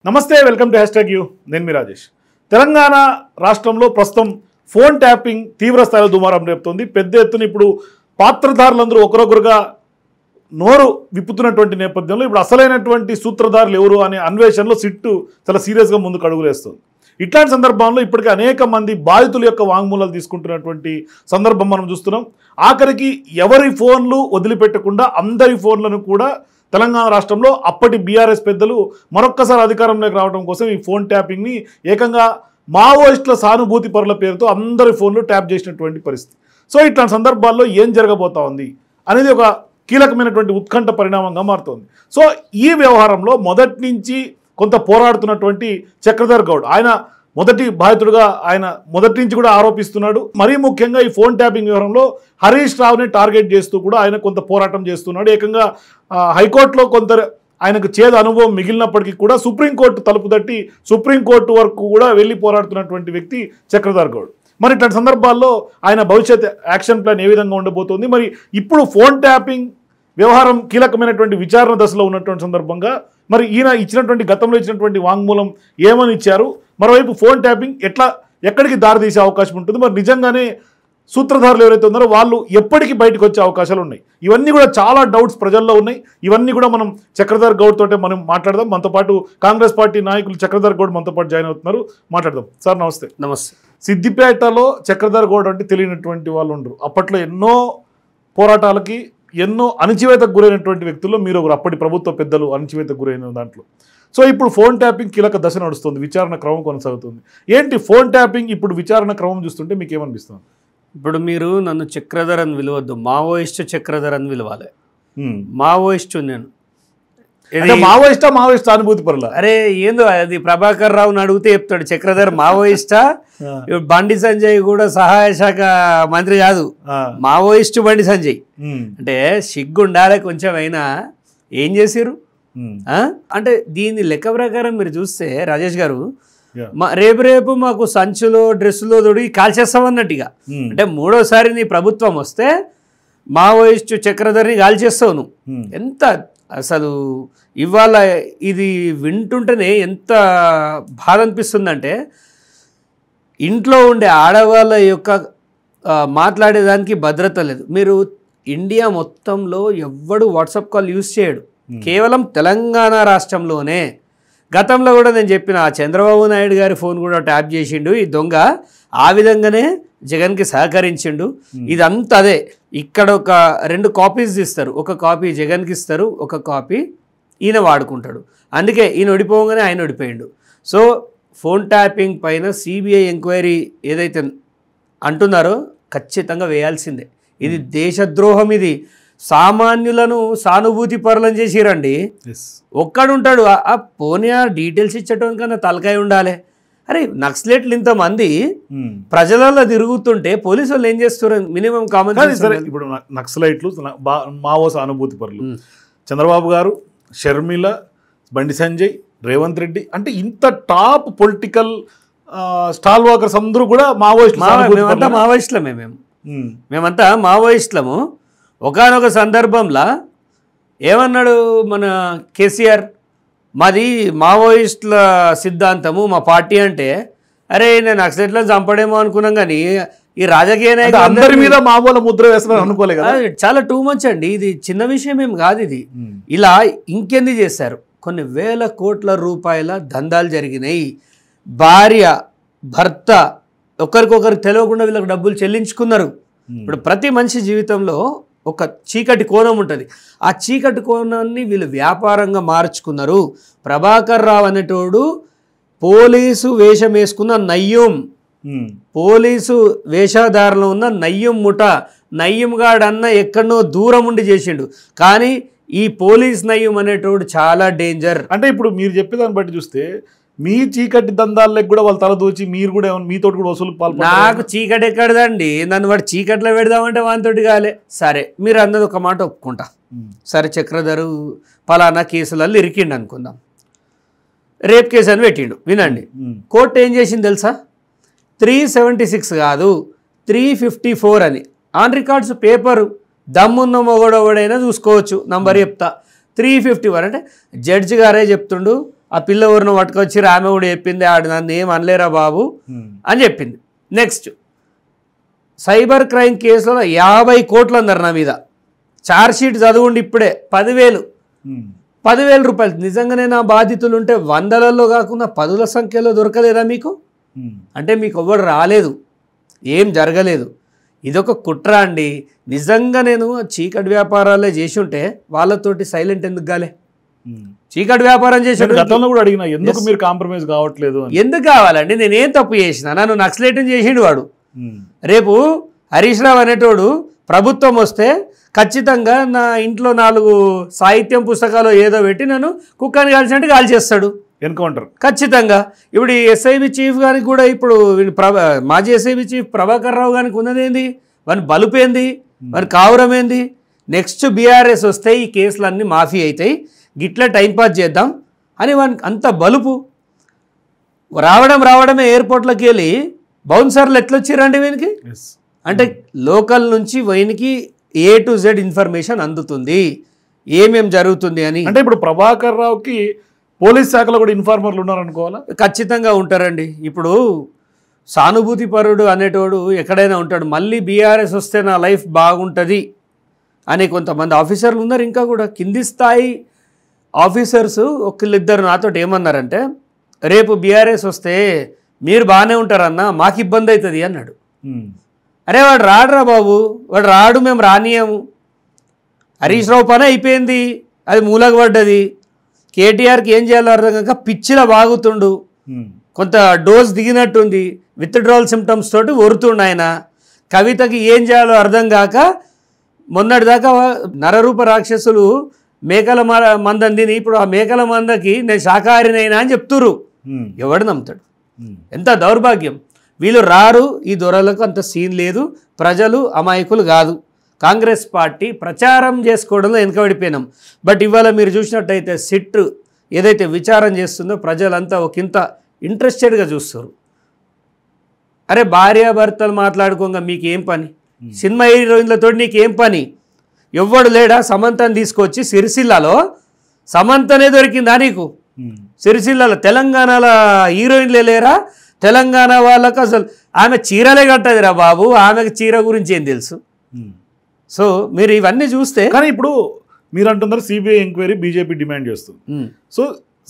నమస్తే welcome to #you నేను మీ రాజేష్. తెలంగాణ రాష్ట్రంలో ప్రస్తుతం ఫోన్ ట్యాపింగ్ తీవ్ర స్థాయిలో దుమారం రేపుతోంది. పెద్ద ఎత్తున ఇప్పుడు పాత్రధారులందరూ ఒకరొకరుగా నోరు విప్పుతున్నటువంటి నేపథ్యంలో ఇప్పుడు అసలైనటువంటి సూత్రధారులు ఎవరు అనే అన్వేషణలో సిట్టు చాలా సీరియస్గా ముందుకు అడుగులేస్తుంది. ఇట్లాంటి సందర్భంలో ఇప్పటికే అనేక మంది బాధితుల యొక్క వాంగ్మూలాలు తీసుకుంటున్నటువంటి సందర్భం మనం చూస్తున్నాం. ఆఖరికి ఎవరి ఫోన్లు వదిలిపెట్టకుండా అందరి ఫోన్లను కూడా తెలంగాణ రాష్ట్రంలో అప్పటి బీఆర్ఎస్ పెద్దలు మరొక్కసారి అధికారంలోకి రావడం కోసం ఈ ఫోన్ ట్యాపింగ్ని ఏకంగా మావోయిస్టుల సానుభూతి పరుల పేరుతో అందరి ఫోన్లు ట్యాప్ చేసినటువంటి పరిస్థితి. సో ఇట్లాంటి సందర్భాల్లో ఏం జరగబోతా ఉంది అనేది ఒక కీలకమైనటువంటి ఉత్కంఠ పరిణామంగా మారుతోంది. సో ఈ వ్యవహారంలో మొదటి నుంచి కొంత పోరాడుతున్నటువంటి చక్రధర్ గౌడ్, ఆయన మొదటి బాధితుడుగా ఆయన మొదటి నుంచి కూడా ఆరోపిస్తున్నాడు. మరీ ముఖ్యంగా ఈ ఫోన్ ట్యాపింగ్ వ్యవహారంలో హరీష్ రావుని టార్గెట్ చేస్తూ కూడా ఆయన కొంత పోరాటం చేస్తున్నాడు. ఏకంగా హైకోర్టులో కొంత ఆయనకు చేదు అనుభవం మిగిలినప్పటికీ కూడా సుప్రీంకోర్టు తలుపు తట్టి సుప్రీంకోర్టు వరకు కూడా వెళ్ళి పోరాడుతున్నటువంటి వ్యక్తి చక్రధర్ గౌడ్. మరి ఇట్లాంటి సందర్భాల్లో ఆయన భవిష్యత్ యాక్షన్ ప్లాన్ ఏ విధంగా ఉండబోతోంది? మరి ఇప్పుడు ఫోన్ ట్యాపింగ్ వ్యవహారం కీలకమైనటువంటి విచారణ దశలో ఉన్నటువంటి సందర్భంగా మరి ఈయన ఇచ్చినటువంటి గతంలో ఇచ్చినటువంటి వాంగ్మూలం ఏమని ఇచ్చారు? మరోవైపు ఫోన్ ట్యాపింగ్ ఎక్కడికి దారితీసే అవకాశం ఉంటుంది? మరి నిజంగానే సూత్రధారులు ఎవరైతే ఉన్నారో వాళ్ళు ఎప్పటికీ బయటకు వచ్చే అవకాశాలు ఉన్నాయి. ఇవన్నీ కూడా చాలా డౌట్స్ ప్రజల్లో ఉన్నాయి. ఇవన్నీ కూడా మనం చక్రధర్ గౌడ్ తోటే మనం మాట్లాడదాం. మనతో పాటు కాంగ్రెస్ పార్టీ నాయకులు చక్రధర్ గౌడ్ మనతో పాటు జాయిన్ అవుతున్నారు, మాట్లాడదాం. సార్ నమస్తే. నమస్తే. సిద్దిపేటలో చక్రధర్ గౌడ్ అంటే తెలియనటువంటి వాళ్ళు ఉండరు. అప్పట్లో ఎన్నో పోరాటాలకి ఎన్నో అణచివేతకు గురైనటువంటి వ్యక్తుల్లో మీరు ఒకరు. అప్పటి ప్రభుత్వ పెద్దలు అణచివేతకు గురైన దాంట్లో. సో ఇప్పుడు ఫోన్ ట్యాపింగ్ కీలక దశ నడుస్తుంది, విచారణ క్రమం కొనసాగుతుంది. ఏంటి ఫోన్ ట్యాపింగ్ ఇప్పుడు విచారణ క్రమం చూస్తుంటే మీకు ఏమనిపిస్తుంది? ఇప్పుడు మీరు నన్ను చక్రధర్ అని పిలవద్దు, మావోయిస్ట్ చక్రధర్ అని పిలవాలి. మావోయిస్టు నేను. మావోయిస్ట్ అనుభూతి పరుల. అరే ఏందో అది ప్రభాకర్ రావుని అడిగితే చెప్తాడు చక్రధర్ మావోయిస్టా. బండి సంజయ్ కూడా సహాయ శాఖ మంత్రి కాదు, మావోయిస్టు బండి సంజయ్. అంటే సిగ్గు ఉండాలి కొంచెం అయినా. ఏం చేసిరు అంటే దీని లెక్క ప్రకారం మీరు చూస్తే రాజేష్ గారు, రేపు మాకు సంచులో డ్రెస్సులో తొడిగి కాల్చేస్తామన్నట్టుగా. అంటే మూడోసారి నీ ప్రభుత్వం వస్తే మావోయిస్టు చక్రధర్ని కాల్చేస్తావు నువ్వు. ఎంత అసలు ఇవాళ ఇది వింటుంటేనే ఎంత బాధ అనిపిస్తుందంటే, ఇంట్లో ఉండే ఆడవాళ్ళ యొక్క మాట్లాడేదానికి భద్రత లేదు. మీరు ఇండియా మొత్తంలో ఎవ్వడు వాట్సాప్ కాల్ యూజ్ చేయడు, కేవలం తెలంగాణ రాష్ట్రంలోనే. గతంలో కూడా నేను చెప్పిన చంద్రబాబు నాయుడు గారి ఫోన్ కూడా ట్యాప్ చేసిండు ఈ దొంగ. ఆ విధంగానే జగన్కి సహకరించిండు. ఇదంతా అదే. ఇక్కడ ఒక 2 కాపీస్ ఇస్తారు, ఒక కాపీ జగన్కి ఇస్తారు, ఒక కాపీ ఈయన వాడుకుంటాడు. అందుకే ఈయన ఓడిపోగానే ఆయన ఓడిపోయిండు. సో ఫోన్ ట్యాపింగ్ పైన సిబిఐ ఎంక్వైరీ ఏదైతే అంటున్నారో ఖచ్చితంగా వేయాల్సిందే. ఇది దేశద్రోహం. ఇది సామాన్యులను సానుభూతి పరులను చేసిరండి. ఒక్కడుంటాడు పోనీ డీటెయిల్స్ ఇచ్చటం కన్నా తలకాయ ఉండాలి. అరే నక్సలైట్లు ఇంతమంది ప్రజలలో తిరుగుతుంటే పోలీసు వాళ్ళు ఏం చేస్తారు? Minimum common sense. ఇప్పుడు నక్సలైట్లు మావో సానుభూతి పరులు చంద్రబాబు గారు, షర్మిల, బండి సంజయ్, రేవంత్ రెడ్డి అంటే ఇంత టాప్ పొలిటికల్ స్టాల్ వాకర్స్ అందరూ కూడా మేమంతా మావోయిస్టులమే. మేమంతా మావోయిస్టులము. ఒకానొక సందర్భంలో ఏమన్నాడు మన కేసీఆర్, మాది మావోయిస్టుల సిద్ధాంతము మా పార్టీ అంటే. అరే నేను నక్సలైట్లను చంపడేమో అనుకున్నాం, కానీ ఈ రాజకీయ నాయకులు అందరి మీద మామూలు ముద్ర వేస్తున్నారు అనుకోలే కదా. చాలా టూ మచ్ అండి. ఇది చిన్న విషయం ఏం కాదు. ఇది ఇలా ఇంకెందుకు చేశారు? కొన్ని వేల కోట్ల రూపాయల దందాలు జరిగినాయి. భార్య భర్త ఒకరికొకరికి తెలియకుండా వీళ్ళకి డబ్బులు చెల్లించుకున్నారు. ఇప్పుడు ప్రతి మనిషి జీవితంలో ఒక చీకటి కోణం ఉంటుంది. ఆ చీకటి కోణాన్ని వీళ్ళు వ్యాపారంగా మార్చుకున్నారు. ప్రభాకర్ రావు అనేటోడు పోలీసు వేషం వేసుకున్న నయ్యం, పోలీసు వేషధారణలో ఉన్న నయ్యం ముఠ. నయ్యం గాడన్న ఎక్కడనో దూరం ఉండి చేసిండు, కానీ ఈ పోలీస్ నయ్యం అనేటోడు చాలా డేంజర్. అంటే ఇప్పుడు మీరు చెప్పేదాన్ని బట్టి చూస్తే మీ చీకటి దందాలకు కూడా వాళ్ళు తలదూచి మీరు కూడా మీతో కూడా వసూలు పాల్పడు. నాకు చీకటి ఎక్కడదండి, నన్ను వాడు చీకట్లో పెడదామంటే వానితోటి కాలే. సరే మీరు అన్నది ఒక మాట ఒప్పుకుంటా. సరే చక్రధరు పలానా కేసులలో ఇరికిండు అనుకుందాం, రేప్ కేసు అని పెట్టిండు. వినండి, కోర్టు ఏం చేసింది తెలుసా? 376 కాదు 354 అని ఆన్ రికార్డ్స్ పేపరు. దమ్మున్న మొగడోడైనా చూసుకోవచ్చు. నంబర్ చెప్తా 351. అంటే జడ్జి గారే చెప్తుండు ఆ పిల్ల ఊరిని పట్టుకొచ్చి ఆమె కూడా చెప్పింది ఆడు నన్ను ఏం అనలేరా బాబు అని చెప్పింది. నెక్స్ట్ సైబర్ క్రైమ్ కేసులో 50 కోట్లు అన్నారు నా మీద. ఛార్జ్షీట్ చదువుండి ఇప్పుడే 10,000 రూపాయలు. నిజంగానే నా బాధితులు ఉంటే 100లలో కాకుండా 10ల సంఖ్యలో దొరకలేదా మీకు? అంటే మీకు ఎవ్వరు రాలేదు, ఏం జరగలేదు. ఇదొక కుట్ర అండి. నిజంగా నేను చీకటి వ్యాపారాలే చేసి ఉంటే వాళ్ళతోటి సైలెంట్ ఎందుకు కాలే? చీకటి వ్యాపారం చేసి గతంలో కూడా అడిగినా ఎందుకు మీరు కాంప్రమైజ్ కావట్లేదు? ఎందుకు కావాలండి? నేనేం తప్పు చేసిన? నన్ను నక్సలైట్ని చేసిండు వాడు. రేపు హరీష్ రావు అనేటోడు ప్రభుత్వం వస్తే ఖచ్చితంగా నా ఇంట్లో 4 సాహిత్యం పుస్తకాలు ఏదో పెట్టి నన్ను కుక్కని కాల్చినట్టు కాల్చేస్తాడు, ఎన్కౌంటర్ ఖచ్చితంగా. ఇప్పుడు ఈ ఎస్ఐబి చీఫ్ గారికి కూడా ఇప్పుడు మాజీ ఎస్ఐబి చీఫ్ ప్రభాకర్ రావు గారికి ఉన్నదేంది? వాని బలుపేంది? వాని కావురమేంది? నెక్స్ట్ బీఆర్ఎస్ వస్తే ఈ కేసులన్నీ మాఫీ అవుతాయి, గిట్లా టైంపాస్ చేద్దాం అని వానికి అంత బలుపు. రావడమే ఎయిర్పోర్ట్లోకి వెళ్ళి బౌన్సర్లు ఎట్లొచ్చిరండి వీనికి? అంటే లోకల్ నుంచి వీనికి A to Z ఇన్ఫర్మేషన్ అందుతుంది, ఏమేం జరుగుతుంది అని. అంటే ఇప్పుడు ప్రభాకర్ రావుకి పోలీస్ శాఖలో కూడా ఇన్ఫార్మర్లు ఉన్నారనుకోవాలా? ఖచ్చితంగా ఉంటారండి. ఇప్పుడు సానుభూతి పరుడు అనేటోడు ఎక్కడైనా ఉంటాడు. మళ్ళీ బీఆర్ఎస్ వస్తే నా లైఫ్ బాగుంటుంది అని కొంతమంది ఆఫీసర్లు ఉన్నారు. ఇంకా కూడా కింది స్థాయి ఆఫీసర్స్ ఒకళ్ళిద్దరు నాతో ఏమన్నారంటే, రేపు బీఆర్ఎస్ వస్తే మీరు బాగానే ఉంటారన్నా, మాకు ఇబ్బంది అవుతుంది అన్నాడు. అరే వాడు రాడురా బాబు, వాడు రాడు, మేము రానియము. హరీష్ రావు పని అయిపోయింది, అది మూలకు పడ్డది. కేటీఆర్కి ఏం చేయాలో అర్థం కాక పిచ్చిలా బాగుతుండు, కొంత డోస్ దిగినట్టుంది, విత్డ్రావల్ సిమ్టమ్స్ తోటి ఒరుతుండు ఆయన. కవితకి ఏం చేయాలో అర్థం కాక మొన్నటిదాకా నరరూప రాక్షసులు మేకల మందని తిని ఇప్పుడు ఆ మేకల మందకి నేను శాకాహారినైనా అని చెప్తురు. ఎవడు నమ్ముతాడు? ఎంత దౌర్భాగ్యం. వీళ్ళు రారు, ఈ దొరలకు అంత సీన్ లేదు, ప్రజలు అమాయకులు కాదు. కాంగ్రెస్ పార్టీ ప్రచారం చేసుకోవడంలో వెనుకబడిపోయినాం. బట్ ఇవాళ మీరు చూసినట్టయితే సిట్ ఏదైతే విచారం చేస్తుందో ప్రజలంతా ఒకంత ఇంట్రెస్టెడ్గా చూస్తారు. అరే భార్యాభర్తలు మాట్లాడుకోగా మీకేం పని? సినిమా హీరోయిన్లతో నీకేం పని? ఎవ్వడు లేడా? సమంతని తీసుకొచ్చి సిరిసిల్లలో సమంతనే దొరికిందా నీకు? సిరిసిల్లలో తెలంగాణలో హీరోయిన్లే లేరా? తెలంగాణ వాళ్ళకు అసలు ఆమె చీరలే కట్టదిరా బాబు, ఆమెకు చీర గురించి ఏం తెలుసు? సో మీరు ఇవన్నీ చూస్తే. కానీ ఇప్పుడు మీరు అంటున్నారు సిబిఐ ఎంక్వైరీ బీజేపీ డిమాండ్ చేస్తుంది. సో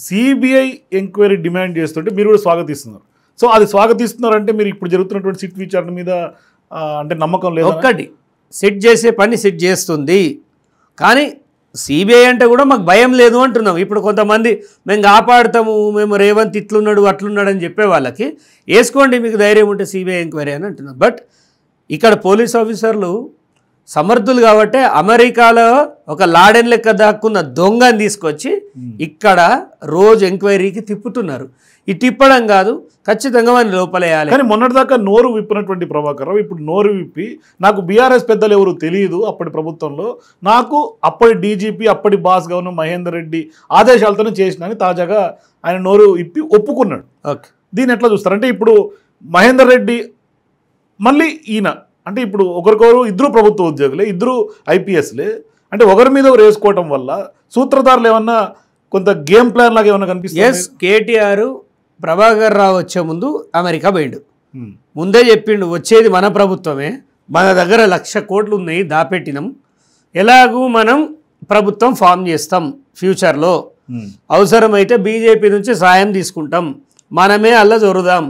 సిబిఐ ఎంక్వైరీ డిమాండ్ చేస్తుంటే మీరు కూడా స్వాగతిస్తున్నారు. సో అది స్వాగతిస్తున్నారంటే మీరు ఇప్పుడు జరుగుతున్నటువంటి సిట్ విచారణ మీద అంటే నమ్మకం లేదు? ఒక్కటి సిట్ చేసే పని సిట్ చేస్తుంది, కానీ సిబిఐ అంటే కూడా మాకు భయం లేదు అంటున్నాం. ఇప్పుడు కొంతమంది మేము కాపాడుతాము, మేము రేవంత్ ఇట్లున్నాడు అట్లున్నాడు అని చెప్పే వాళ్ళకి వేసుకోండి మీకు ధైర్యం ఉంటే సిబిఐ ఎంక్వైరీ అని అంటున్నాం. బట్ ఇక్కడ పోలీస్ ఆఫీసర్లు సమర్థులు కాబట్టి అమెరికాలో ఒక లాడెన్ లెక్క దాక్కున్న దొంగని తీసుకొచ్చి ఇక్కడ రోజు ఎంక్వైరీకి తిప్పుతున్నారు. ఈ తిప్పడం కాదు, ఖచ్చితంగా మన లోపలేయాలి. కానీ మొన్నటిదాకా నోరు విప్పినటువంటి ప్రభాకర్ రావు ఇప్పుడు నోరు విప్పి నాకు బీఆర్ఎస్ పెద్దలు ఎవరు తెలియదు అప్పటి ప్రభుత్వంలో, నాకు అప్పటి డీజీపీ అప్పటి బాస్ గవర్నర్ మహేందర్ రెడ్డి ఆదేశాలతోనే చేసినని తాజాగా ఆయన నోరు విప్పి ఒప్పుకున్నాడు. ఓకే, దీన్ని ఎట్లా చూస్తారు? అంటే ఇప్పుడు మహేందర్ రెడ్డి మళ్ళీ ఈయన అంటే ఇప్పుడు ఒకరికొకరు ఇద్దరు ప్రభుత్వ ఉద్యోగులే, ఇద్దరు ఐపీఎస్లే, అంటే ఒకరి మీద ఒకరు వేసుకోవటం వల్ల సూత్రధారులు ఏమన్నా కొంత గేమ్ ప్లాన్ లాగా ఏమన్నా కనిపిస్తుంది? ఎస్, కేటీఆర్ ప్రభాకర్ రావు వచ్చే ముందు అమెరికా పోయిండు. ముందే చెప్పిండు వచ్చేది మన ప్రభుత్వమే, మన దగ్గర 1,00,000 కోట్లు ఉన్నాయి దాపెట్టినాం, ఎలాగూ మనం ప్రభుత్వం ఫామ్ చేస్తాం ఫ్యూచర్లో, అవసరమైతే బీజేపీ నుంచి సాయం తీసుకుంటాం, మనమే అల్ల జొరుదాం,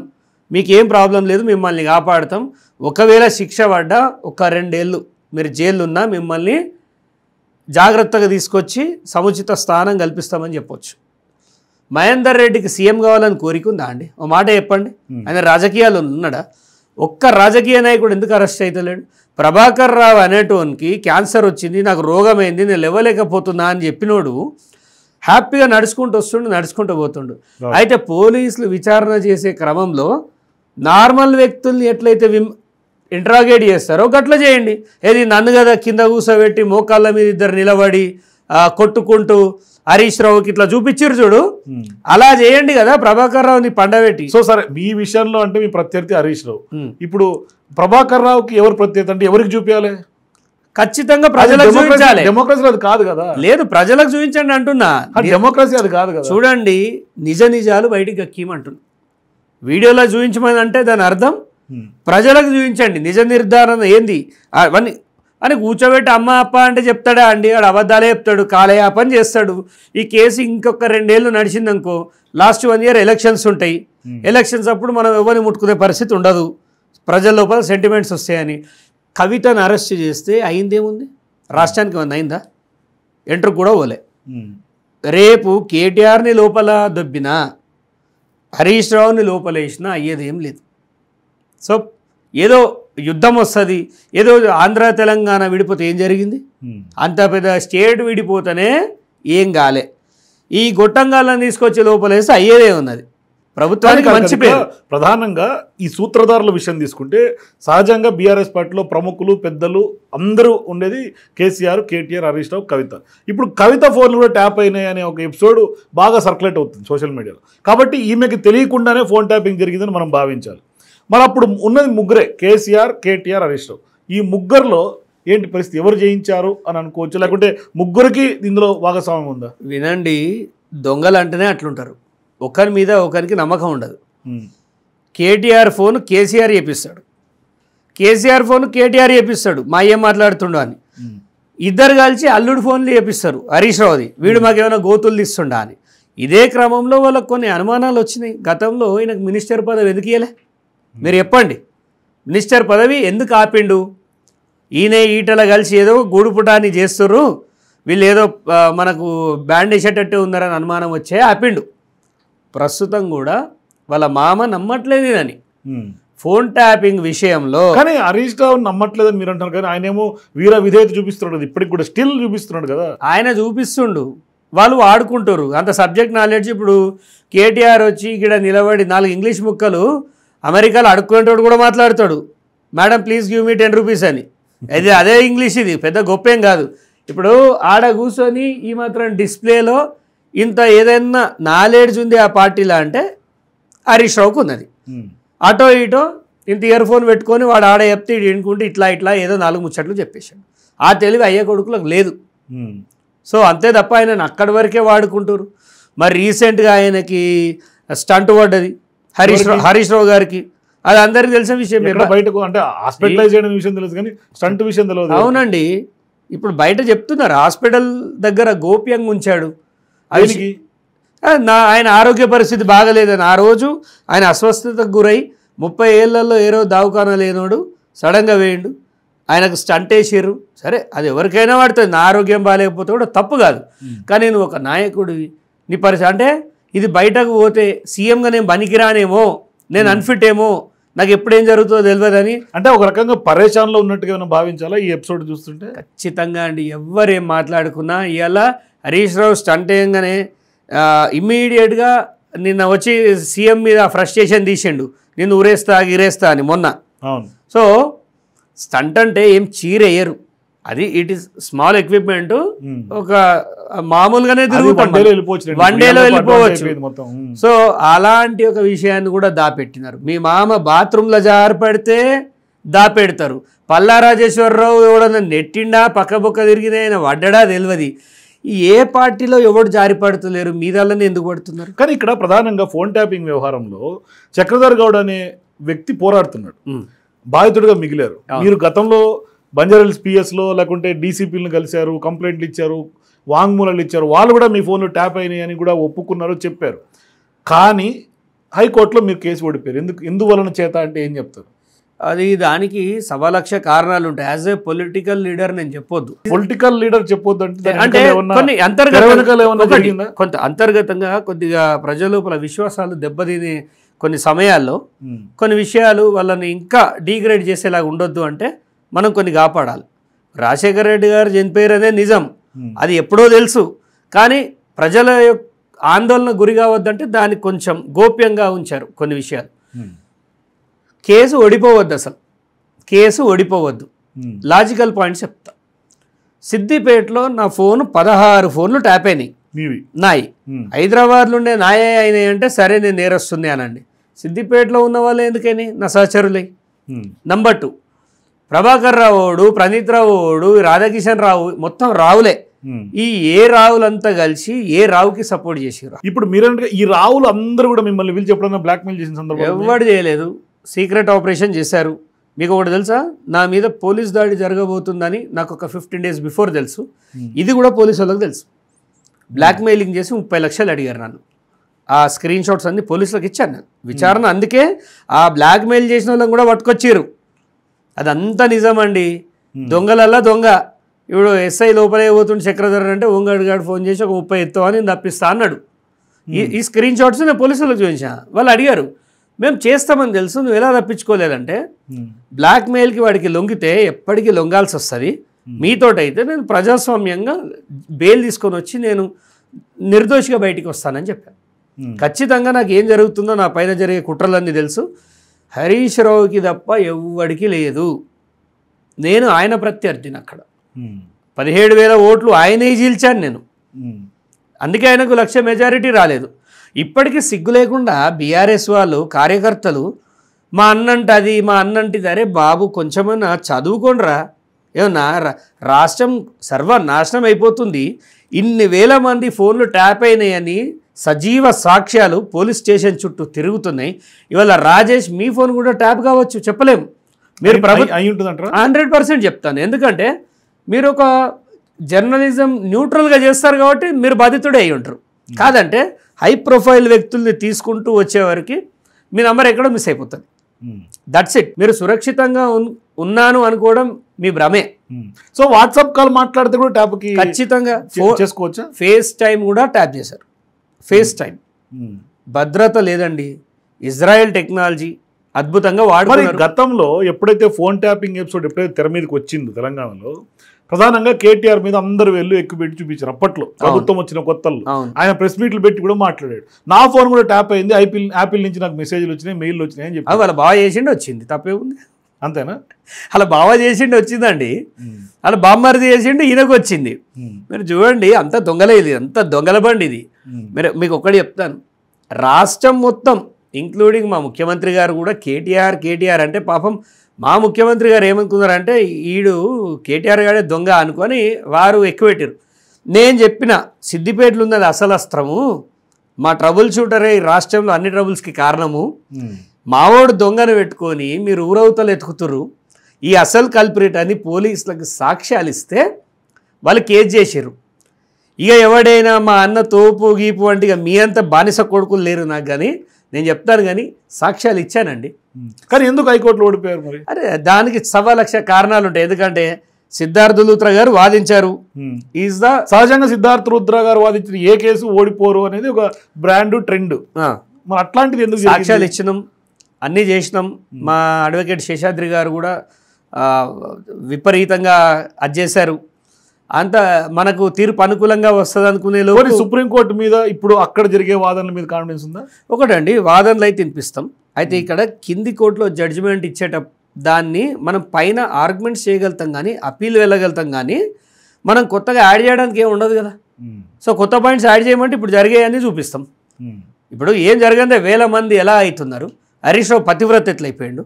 మీకేం ప్రాబ్లం లేదు, మిమ్మల్ని కాపాడుతాం, ఒకవేళ శిక్ష పడ్డా ఒక 2 ఏళ్ళు మీరు జైలు ఉన్నా మిమ్మల్ని జాగ్రత్తగా తీసుకొచ్చి సముచిత స్థానం కల్పిస్తామని చెప్పొచ్చు. మహేందర్ రెడ్డికి సీఎం కావాలని కోరిక ఉందా అండి? ఒక మాట చెప్పండి. ఆయన రాజకీయాలు ఉన్నాడా? ఒక్క రాజకీయ నాయకుడు ఎందుకు అరెస్ట్ అవుతలేడు? ప్రభాకర్ రావు అనేటోనికి క్యాన్సర్ వచ్చింది, నాకు రోగమైంది, నేను లేవలేకపోతున్నా అని చెప్పినోడు హ్యాపీగా నడుచుకుంటూ పోతుండు. అయితే పోలీసులు విచారణ చేసే క్రమంలో నార్మల్ వ్యక్తుల్ని ఎట్లయితే ఇంట్రాగేట్ చేస్తారో గట్ల చేయండి. ఏది నన్ను కదా కింద కూర్చోబెట్టి మోకాళ్ళ మీద ఇద్దరు నిలబడి కొట్టుకుంటూ హరీష్ రావుకి ఇట్లా చూపించారు చూడు, అలా చేయండి కదా ప్రభాకర్ రావుని పండబెట్టి. సో సరే, మీ విషయంలో అంటే మీ ప్రత్యర్థి హరీష్ రావు, ఇప్పుడు ప్రభాకర్ రావుకి ఎవరు ప్రత్యర్థి అంటే ఎవరికి చూపించాలి? ఖచ్చితంగా ప్రజలకు చూపించాలి. డెమోక్రసీ అది కాదు కదా. లేదు, ప్రజలకు చూపించండి అంటున్నా. డెమోక్రసీ అది కాదు కదా. చూడండి, నిజ నిజాలు బయటికి గక్కీమంటున్నా. వీడియోలో చూపించమని అంటే దాని అర్థం ప్రజలకు చూపించండి. నిజ నిర్ధారణ ఏంది అవన్నీ అని కూర్చోబెట్టి అమ్మ అప్ప అంటే చెప్తాడా అండి? వాడు అబద్ధాలే చెప్తాడు, కాలయాపన చేస్తాడు. ఈ కేసు ఇంకొక 2 ఏళ్ళు నడిచిందనుకో, లాస్ట్ 1 ఇయర్ ఎలక్షన్స్ ఉంటాయి. ఎలక్షన్స్ అప్పుడు మనం ఎవరిని ముట్టుకునే పరిస్థితి ఉండదు, ప్రజల లోపల సెంటిమెంట్స్ వస్తాయని. కవితను అరెస్ట్ చేస్తే అయిందేముంది? రాష్ట్రానికి ఏమన్నా అయిందా? ఎంటర్ కూడా పోలే. రేపు కేటీఆర్ని లోపల దొబ్బినా, హరీష్ రావుని లోపల వేసినా అయ్యేదేం లేదు. సో ఏదో యుద్ధం వస్తుంది, ఏదో ఆంధ్ర తెలంగాణ విడిపోతే ఏం జరిగింది? అంత పెద్ద స్టేట్ విడిపోతేనే ఏం కాలే. ఈ గొట్టంగాలను తీసుకొచ్చే లోపలేస్తే అయ్యేదే ఉన్నది. ప్రభుత్వానికి మంచి పేరు. ప్రధానంగా ఈ సూత్రధారుల విషయం తీసుకుంటే సహజంగా బీఆర్ఎస్ పార్టీలో ప్రముఖులు పెద్దలు అందరూ ఉండేది కేసీఆర్, కేటీఆర్, హరీష్ రావు, కవిత. ఇప్పుడు కవిత ఫోన్లు కూడా ట్యాప్ అయినాయి అనే ఒక ఎపిసోడ్ బాగా సర్క్యులేట్ అవుతుంది సోషల్ మీడియాలో. కాబట్టి ఈమెకి తెలియకుండానే ఫోన్ ట్యాపింగ్ జరిగిందని మనం భావించాలి. మరి అప్పుడు ఉన్నది ముగ్గురే, కేసీఆర్, కేటీఆర్, హరీష్ రావు. ఈ ముగ్గురులో ఏంటి పరిస్థితి? ఎవరు చేయించారు అని అనుకోవచ్చు, లేకుంటే ముగ్గురికి ఇందులో భాగస్వామ్యం ఉందా? వినండి, దొంగలు అంటేనే అట్లుంటారు. ఒకరి మీద ఒకరికి నమ్మకం ఉండదు. కేటీఆర్ ఫోన్ కేసీఆర్ చేపిస్తాడు, కేసీఆర్ ఫోన్ కేటీఆర్ చేపిస్తాడు, మా ఏం మాట్లాడుతుండో అని. ఇద్దరు కలిసి అల్లుడు ఫోన్లు చేపిస్తారు హరీష్ రావుది, వీడు మాకేమైనా గోతులు తీస్తుండా అని. ఇదే క్రమంలో వాళ్ళకు కొన్ని అనుమానాలు వచ్చినాయి. గతంలో ఈయనకు మినిస్టర్ పదవి ఎందుకు ఇయ్యలే? మీరు చెప్పండి. మినిస్టర్ పదవి ఎందుకు ఆపిండు? ఈయన ఈటల కలిసి ఏదో గూడుపుటాన్ని చేస్తుర్రు, వీళ్ళు ఏదో మనకు బ్యాండ్ వేసేటట్టు ఉన్నారని అనుమానం వచ్చే ఆపిండు. ప్రస్తుతం కూడా వాళ్ళ మామ నమ్మట్లేదు అని ఫోన్ ట్యాపింగ్ విషయంలో. కానీ హరీష్ రావు నమ్మట్లేదని మీరు అంటారు, కానీ ఆయన ఏమో వీర విధేయత చూపిస్తున్నాడు కదా, ఇప్పటికి కూడా స్టిల్ చూపిస్తున్నాడు కదా. ఆయన చూపిస్తుండు, వాళ్ళు వాడుకుంటారు అంత సబ్జెక్ట్ నాలెడ్జ్. ఇప్పుడు కేటీఆర్ వచ్చి ఇక్కడ నిలబడి 4 ఇంగ్లీష్ ముక్కలు అమెరికాలో అడుక్కునేటోడు కూడా మాట్లాడతాడు, madam please give me 10 rupees అని. అది అదే ఇంగ్లీష్, ఇది పెద్ద గొప్పేం కాదు. ఇప్పుడు ఆడ కూర్చొని ఈ మాత్రం డిస్ప్లేలో ఇంత ఏదైనా నాలెడ్జ్ ఉంది ఆ పార్టీలో అంటే హరీష్ రావుకు ఉన్నది. అటో ఇటో ఇంత ఇయర్ ఫోన్ పెట్టుకొని వాడు ఆడ చెప్తే ఎన్నుకుంటే ఇట్లా ఇట్లా ఏదో 4 ముచ్చట్లు చెప్పేశాడు. ఆ తెలివి అయ్యే కొడుకులకు లేదు. సో అంతే తప్ప ఆయన అక్కడి వరకే వాడుకుంటారు. మరి రీసెంట్గా ఆయనకి స్టంట్ పడ్డది హరీష్ రావు గారికి, అది అందరికీ తెలిసిన విషయం. బయటకు అంటే హాస్పిటలైజ్ చేయడం విషయం తెలుసు కానీ స్టంట్ విషయం తెలియదు. అవునండి, ఇప్పుడు బయట చెప్తున్నారు హాస్పిటల్ దగ్గర గోప్యంగా ఉంచాడు. ఆయన ఆరోగ్య పరిస్థితి బాగలేదని ఆ రోజు ఆయన అస్వస్థతకు గురై 30 ఏళ్లలో ఏ రోజు దావకానా లేనోడు సడన్గా వేయండు, ఆయనకు స్టంట్ వేసారు. సరే, అది ఎవరికైనా వాడుతుంది, నా ఆరోగ్యం బాగాలేకపోతే కూడా తప్పు కాదు. కానీ నువ్వు ఒక నాయకుడివి, నీ పరిస్థితి అంటే ఇది బయటకు పోతే సీఎంగా నేను పనికిరానేమో, నేను అన్ఫిట్ ఏమో, నాకు ఎప్పుడేం జరుగుతుందో తెలియదని అంటే ఒక రకంగా పరేషాన్లో ఉన్నట్టుగా ఏమైనా భావించాలా ఈ ఎపిసోడ్ చూస్తుంటే? ఖచ్చితంగా అండి. ఎవరేం మాట్లాడుకున్నా ఇవాళ హరీష్ రావు స్టంట్ వేయంగానే ఇమ్మీడియట్గా నిన్న వచ్చి సీఎం మీద ఫ్రస్ట్రేషన్ తీసిండు, నిన్ను ఊరేస్తా గిరేస్తా అని మొన్న. అవును. సో స్టంట్ అంటే ఏం చీరేయరు, అది ఇట్ ఈస్ స్మాల్ ఎక్విప్మెంట్, ఒక మామూలుగానే తిరుగుతాం, 1 డేలో వెళ్ళిపోవచ్చు. సో అలాంటి ఒక విషయాన్ని కూడా దాపెట్టినారు. మీ మామ బాత్రూంలో జారిపడితే దాపెడతారు. పల్లా రాజేశ్వరరావు ఎవడన్నా నెట్టిండా పక్క బొక్క తిరిగినా ఆయన వడ్డడా తెలియదు. ఏ పార్టీలో ఎవడు జారి పడుతులేరు, మీదల్లోనే ఎందుకు పడుతున్నారు? కానీ ఇక్కడ ప్రధానంగా ఫోన్ ట్యాపింగ్ వ్యవహారంలో చక్రధర్ గౌడ్ అనే వ్యక్తి పోరాడుతున్నాడు, బాధితుడిగా మిగిలారు. మీరు గతంలో బంజారాహిల్స్ పిఎస్లో లేకుంటే డీసీపీలను కలిశారు, కంప్లైంట్లు ఇచ్చారు, వాంగ్మూలాలు ఇచ్చారు, వాళ్ళు కూడా మీ ఫోన్లు ట్యాప్ అయినాయి అని కూడా ఒప్పుకున్నారు, చెప్పారు. కానీ హైకోర్టులో మీరు కేసు ఓడిపోయారు. ఎందువలన చేత అంటే ఏం చెప్తారు? అది దానికి 1,00,000 కారణాలు ఉంటాయి. యాజ్ ఏ పొలిటికల్ లీడర్ నేను చెప్పొద్దు. పొలిటికల్ లీడర్ చెప్పొద్దు అంటే కొన్ని కొంత అంతర్గతంగా కొద్దిగా ప్రజల లోపల విశ్వాసాలు దెబ్బతినే కొన్ని సమయాల్లో కొన్ని విషయాలు వాళ్ళని ఇంకా డీగ్రేడ్ చేసేలాగా ఉండొద్దు అంటే మనం కొన్ని కాపాడాలి. రాజశేఖర రెడ్డి గారు చనిపోయారనే నిజం, అది ఎప్పుడో తెలుసు. కానీ ప్రజల ఆందోళన గురి కావద్దంటే దానికి కొంచెం గోప్యంగా ఉంచారు కొన్ని విషయాలు. కేసు ఓడిపోవద్దు, అసలు కేసు ఓడిపోవద్దు. లాజికల్ పాయింట్స్ చెప్తా. సిద్దిపేటలో నా ఫోన్ 16 ఫోన్లు ట్యాప్ అయినాయి నాయి. హైదరాబాద్లో ఉండే నాయే అయినాయి అంటే సరే నేను నేరొస్తుంది అనండి. సిద్దిపేటలో ఉన్న వాళ్ళు ఎందుకని నా సహచరులై. నంబర్ 2, ప్రభాకర్ రావుడు, ప్రణీత్ రావుడు, రాధాకిషన్ రావు, మొత్తం రావులే. ఈ ఏ రావులంతా కలిసి ఏ రావుకి సపోర్ట్ చేసారు. ఇప్పుడు మీరంటే ఈ రావులు అందరూ కూడా మిమ్మల్ని పిలిచి ఎప్పుడన్నా బ్లాక్మెయిల్ చేసిన సందర్భం? ఎవరు చేయలేదు, సీక్రెట్ ఆపరేషన్ చేశారు. మీకు ఒకటి తెలుసా, నా మీద పోలీస్ దాడి జరగబోతుందని నాకు ఒక 15 days బిఫోర్ తెలుసు. ఇది కూడా పోలీసు వాళ్ళకి తెలుసు. బ్లాక్మెయిలింగ్ చేసి 30 లక్షలు అడిగారు నన్ను. ఆ స్క్రీన్ షాట్స్ అన్ని పోలీసులకు ఇచ్చాను నేను విచారణ. అందుకే ఆ బ్లాక్మెయిల్ చేసిన వాళ్ళని కూడా పట్టుకొచ్చారు. అదంతా నిజమండి. దొంగలల్లా దొంగ. ఇప్పుడు ఎస్ఐ లోపలే పోతుండే చక్రధర్ అంటే ఓంగాడు ఫోన్ చేసి ఒక 30 ఎత్తామని నేను తప్పిస్తా అన్నాడు. ఈ స్క్రీన్ షాట్స్ నేను పోలీసులకు చూపించా. వాళ్ళు అడిగారు, మేము చేస్తామని తెలుసు, నువ్వు ఎలా తప్పించుకోలేదంటే, బ్లాక్మెయిల్కి వాడికి లొంగితే ఎప్పటికీ లొంగాల్సి వస్తుంది. మీతోటైతే నేను ప్రజాస్వామ్యంగా బెయిల్ తీసుకొని వచ్చి నేను నిర్దోషిగా బయటికి వస్తానని చెప్పాను. ఖచ్చితంగా నాకు ఏం జరుగుతుందో, నా పైన జరిగే కుట్రలన్నీ తెలుసు. హరీష్ రావుకి తప్ప ఎవ్వడికి లేదు. నేను ఆయన ప్రత్యర్థిని. అక్కడ 17,000 ఓట్లు ఆయనే చీల్చాను నేను. అందుకే ఆయనకు 1,00,000 మెజారిటీ రాలేదు. ఇప్పటికీ సిగ్గు లేకుండా బీఆర్ఎస్ వాళ్ళు కార్యకర్తలు మా అన్నంటది మా అన్నంటిది. అరే బాబు, కొంచెమన్నా చదువుకోండిరా. ఏమన్నా రాష్ట్రం సర్వనాశనం అయిపోతుంది. ఇన్ని వేల మంది ఫోన్లు ట్యాప్ అయినాయని సజీవ సాక్ష్యాలు పోలీస్ స్టేషన్ చుట్టూ తిరుగుతున్నాయి. ఇవాళ రాజేష్ మీ ఫోన్ కూడా ట్యాప్ కావచ్చు, చెప్పలేము. మీరు 100% చెప్తాను. ఎందుకంటే మీరు ఒక జర్నలిజం న్యూట్రల్గా చేస్తారు కాబట్టి మీరు బాధితుడే అయి ఉంటారు. కాదంటే హై ప్రొఫైల్ వ్యక్తుల్ని తీసుకుంటూ వచ్చేవారికి మీ నంబర్ ఎక్కడో మిస్ అయిపోతుంది. That's it. మీరు సురక్షితంగా ఉన్నాను అనుకోవడం మీ భ్రమే. సో వాట్సాప్ కాల్ మాట్లాడితే కూడా ట్యాప్కి ఖచ్చితంగా చేసుకోవచ్చా? ఫేస్ టైం కూడా ట్యాప్ చేశారు. ఫేస్ టైం భద్రత లేదండి. ఇజ్రాయెల్ టెక్నాలజీ అద్భుతంగా వాడుతున్నారు. గతంలో ఎప్పుడైతే ఫోన్ ట్యాపింగ్ ఎపిసోడ్ ఎప్పుడైతే తెర మీదకి వచ్చిందో తెలంగాణలో, ప్రధానంగా కేటీఆర్ మీద అందరు వెళ్ళు ఎక్కువ పెట్టి చూపించారు. అప్పట్లో ప్రభుత్వం వచ్చిన కొత్తల్లో ఆయన ప్రెస్ మీట్లు పెట్టి కూడా మాట్లాడాడు. నా ఫోన్ కూడా ట్యాప్ అయింది, యాపిల్ నుంచి నాకు మెసేజ్లు వచ్చినాయి, మెయిల్ వచ్చినాయి అని చెప్పి. వాళ్ళ బాగా చేసిండి వచ్చింది, తప్పే ఉంది. అంతేనా? అలా బాగా చేసిండి వచ్చిందండి. అలా బామ్మరిది చేసిండి, ఈయనకు వచ్చింది. మీరు చూడండి, అంత దొంగలే ఇది, అంత దొంగల బండి ఇది. మీకు ఒకటి చెప్తాను, రాష్ట్రం మొత్తం ఇంక్లూడింగ్ మా ముఖ్యమంత్రి గారు కూడా కేటీఆర్ అంటే పాపం మా ముఖ్యమంత్రి గారు ఏమనుకున్నారంటే ఈడు కేటీఆర్ గారే దొంగ అనుకొని వారు ఎక్కువ పెట్టారు. నేను చెప్పిన సిద్దిపేటలో ఉన్నది అసలు అస్త్రము, మా ట్రబుల్ షూటరే ఈ రాష్ట్రంలో అన్ని ట్రబుల్స్కి కారణము, మావోడు దొంగను పెట్టుకొని మీరు ఊరవతలు ఎత్తుకుతురు, ఈ అసలు కల్పరేట్ అని పోలీసులకు సాక్ష్యాలు ఇస్తే వాళ్ళు కేసు చేసారు. ఇక ఎవడైనా మా అన్న తోపు గీపు అంటే ఇక మీ అంత బానిస కొడుకులు లేరు నాకు, కానీ నేను చెప్తాను కానీ సాక్ష్యాలు ఇచ్చానండి. కానీ ఎందుకు హైకోర్టులో ఓడిపోయారు మరి? అరే దానికి 1,00,000 కారణాలు ఉంటాయి. ఎందుకంటే సిద్ధార్థ లూత్రా గారు వాదించారు. సహజంగా సిద్ధార్థ రుద్ర గారు వాదించిన ఏ కేసు ఓడిపోరు అనేది ఒక బ్రాండ్ ట్రెండ్. మరి అట్లాంటిది ఎందుకు? సాక్ష్యాలు ఇచ్చినాం, అన్నీ చేసినాం. మా అడ్వకేట్ శేషాద్రి గారు కూడా విపరీతంగా అది చేశారు. అంత మనకు తీర్పు అనుకూలంగా వస్తుంది అనుకునే లోపు సుప్రీంకోర్టు మీద ఇప్పుడు అక్కడ జరిగే వాదనల మీద కాన్ఫిడెన్స్ ఉందా? ఒకటండి, వాదనలు అయితే వినిపిస్తాం. అయితే ఇక్కడ కింది కోర్టులో జడ్జిమెంట్ ఇచ్చేటప్పుడు దాన్ని మనం పైన ఆర్గ్యుమెంట్స్ చేయగలుగుతాం, కానీ అప్పీల్ వెళ్ళగలుగుతాం, కానీ మనం కొత్తగా యాడ్ చేయడానికి ఏమి ఉండదు కదా. సో కొత్త పాయింట్స్ యాడ్ చేయమంటే ఇప్పుడు జరిగేవన్నీ చూపిస్తాం. ఇప్పుడు ఏం జరగందే, 1000 మంది ఎలా అవుతున్నారు, హరీష్ రావు పతివ్రత ఎట్లయిపోయాడు,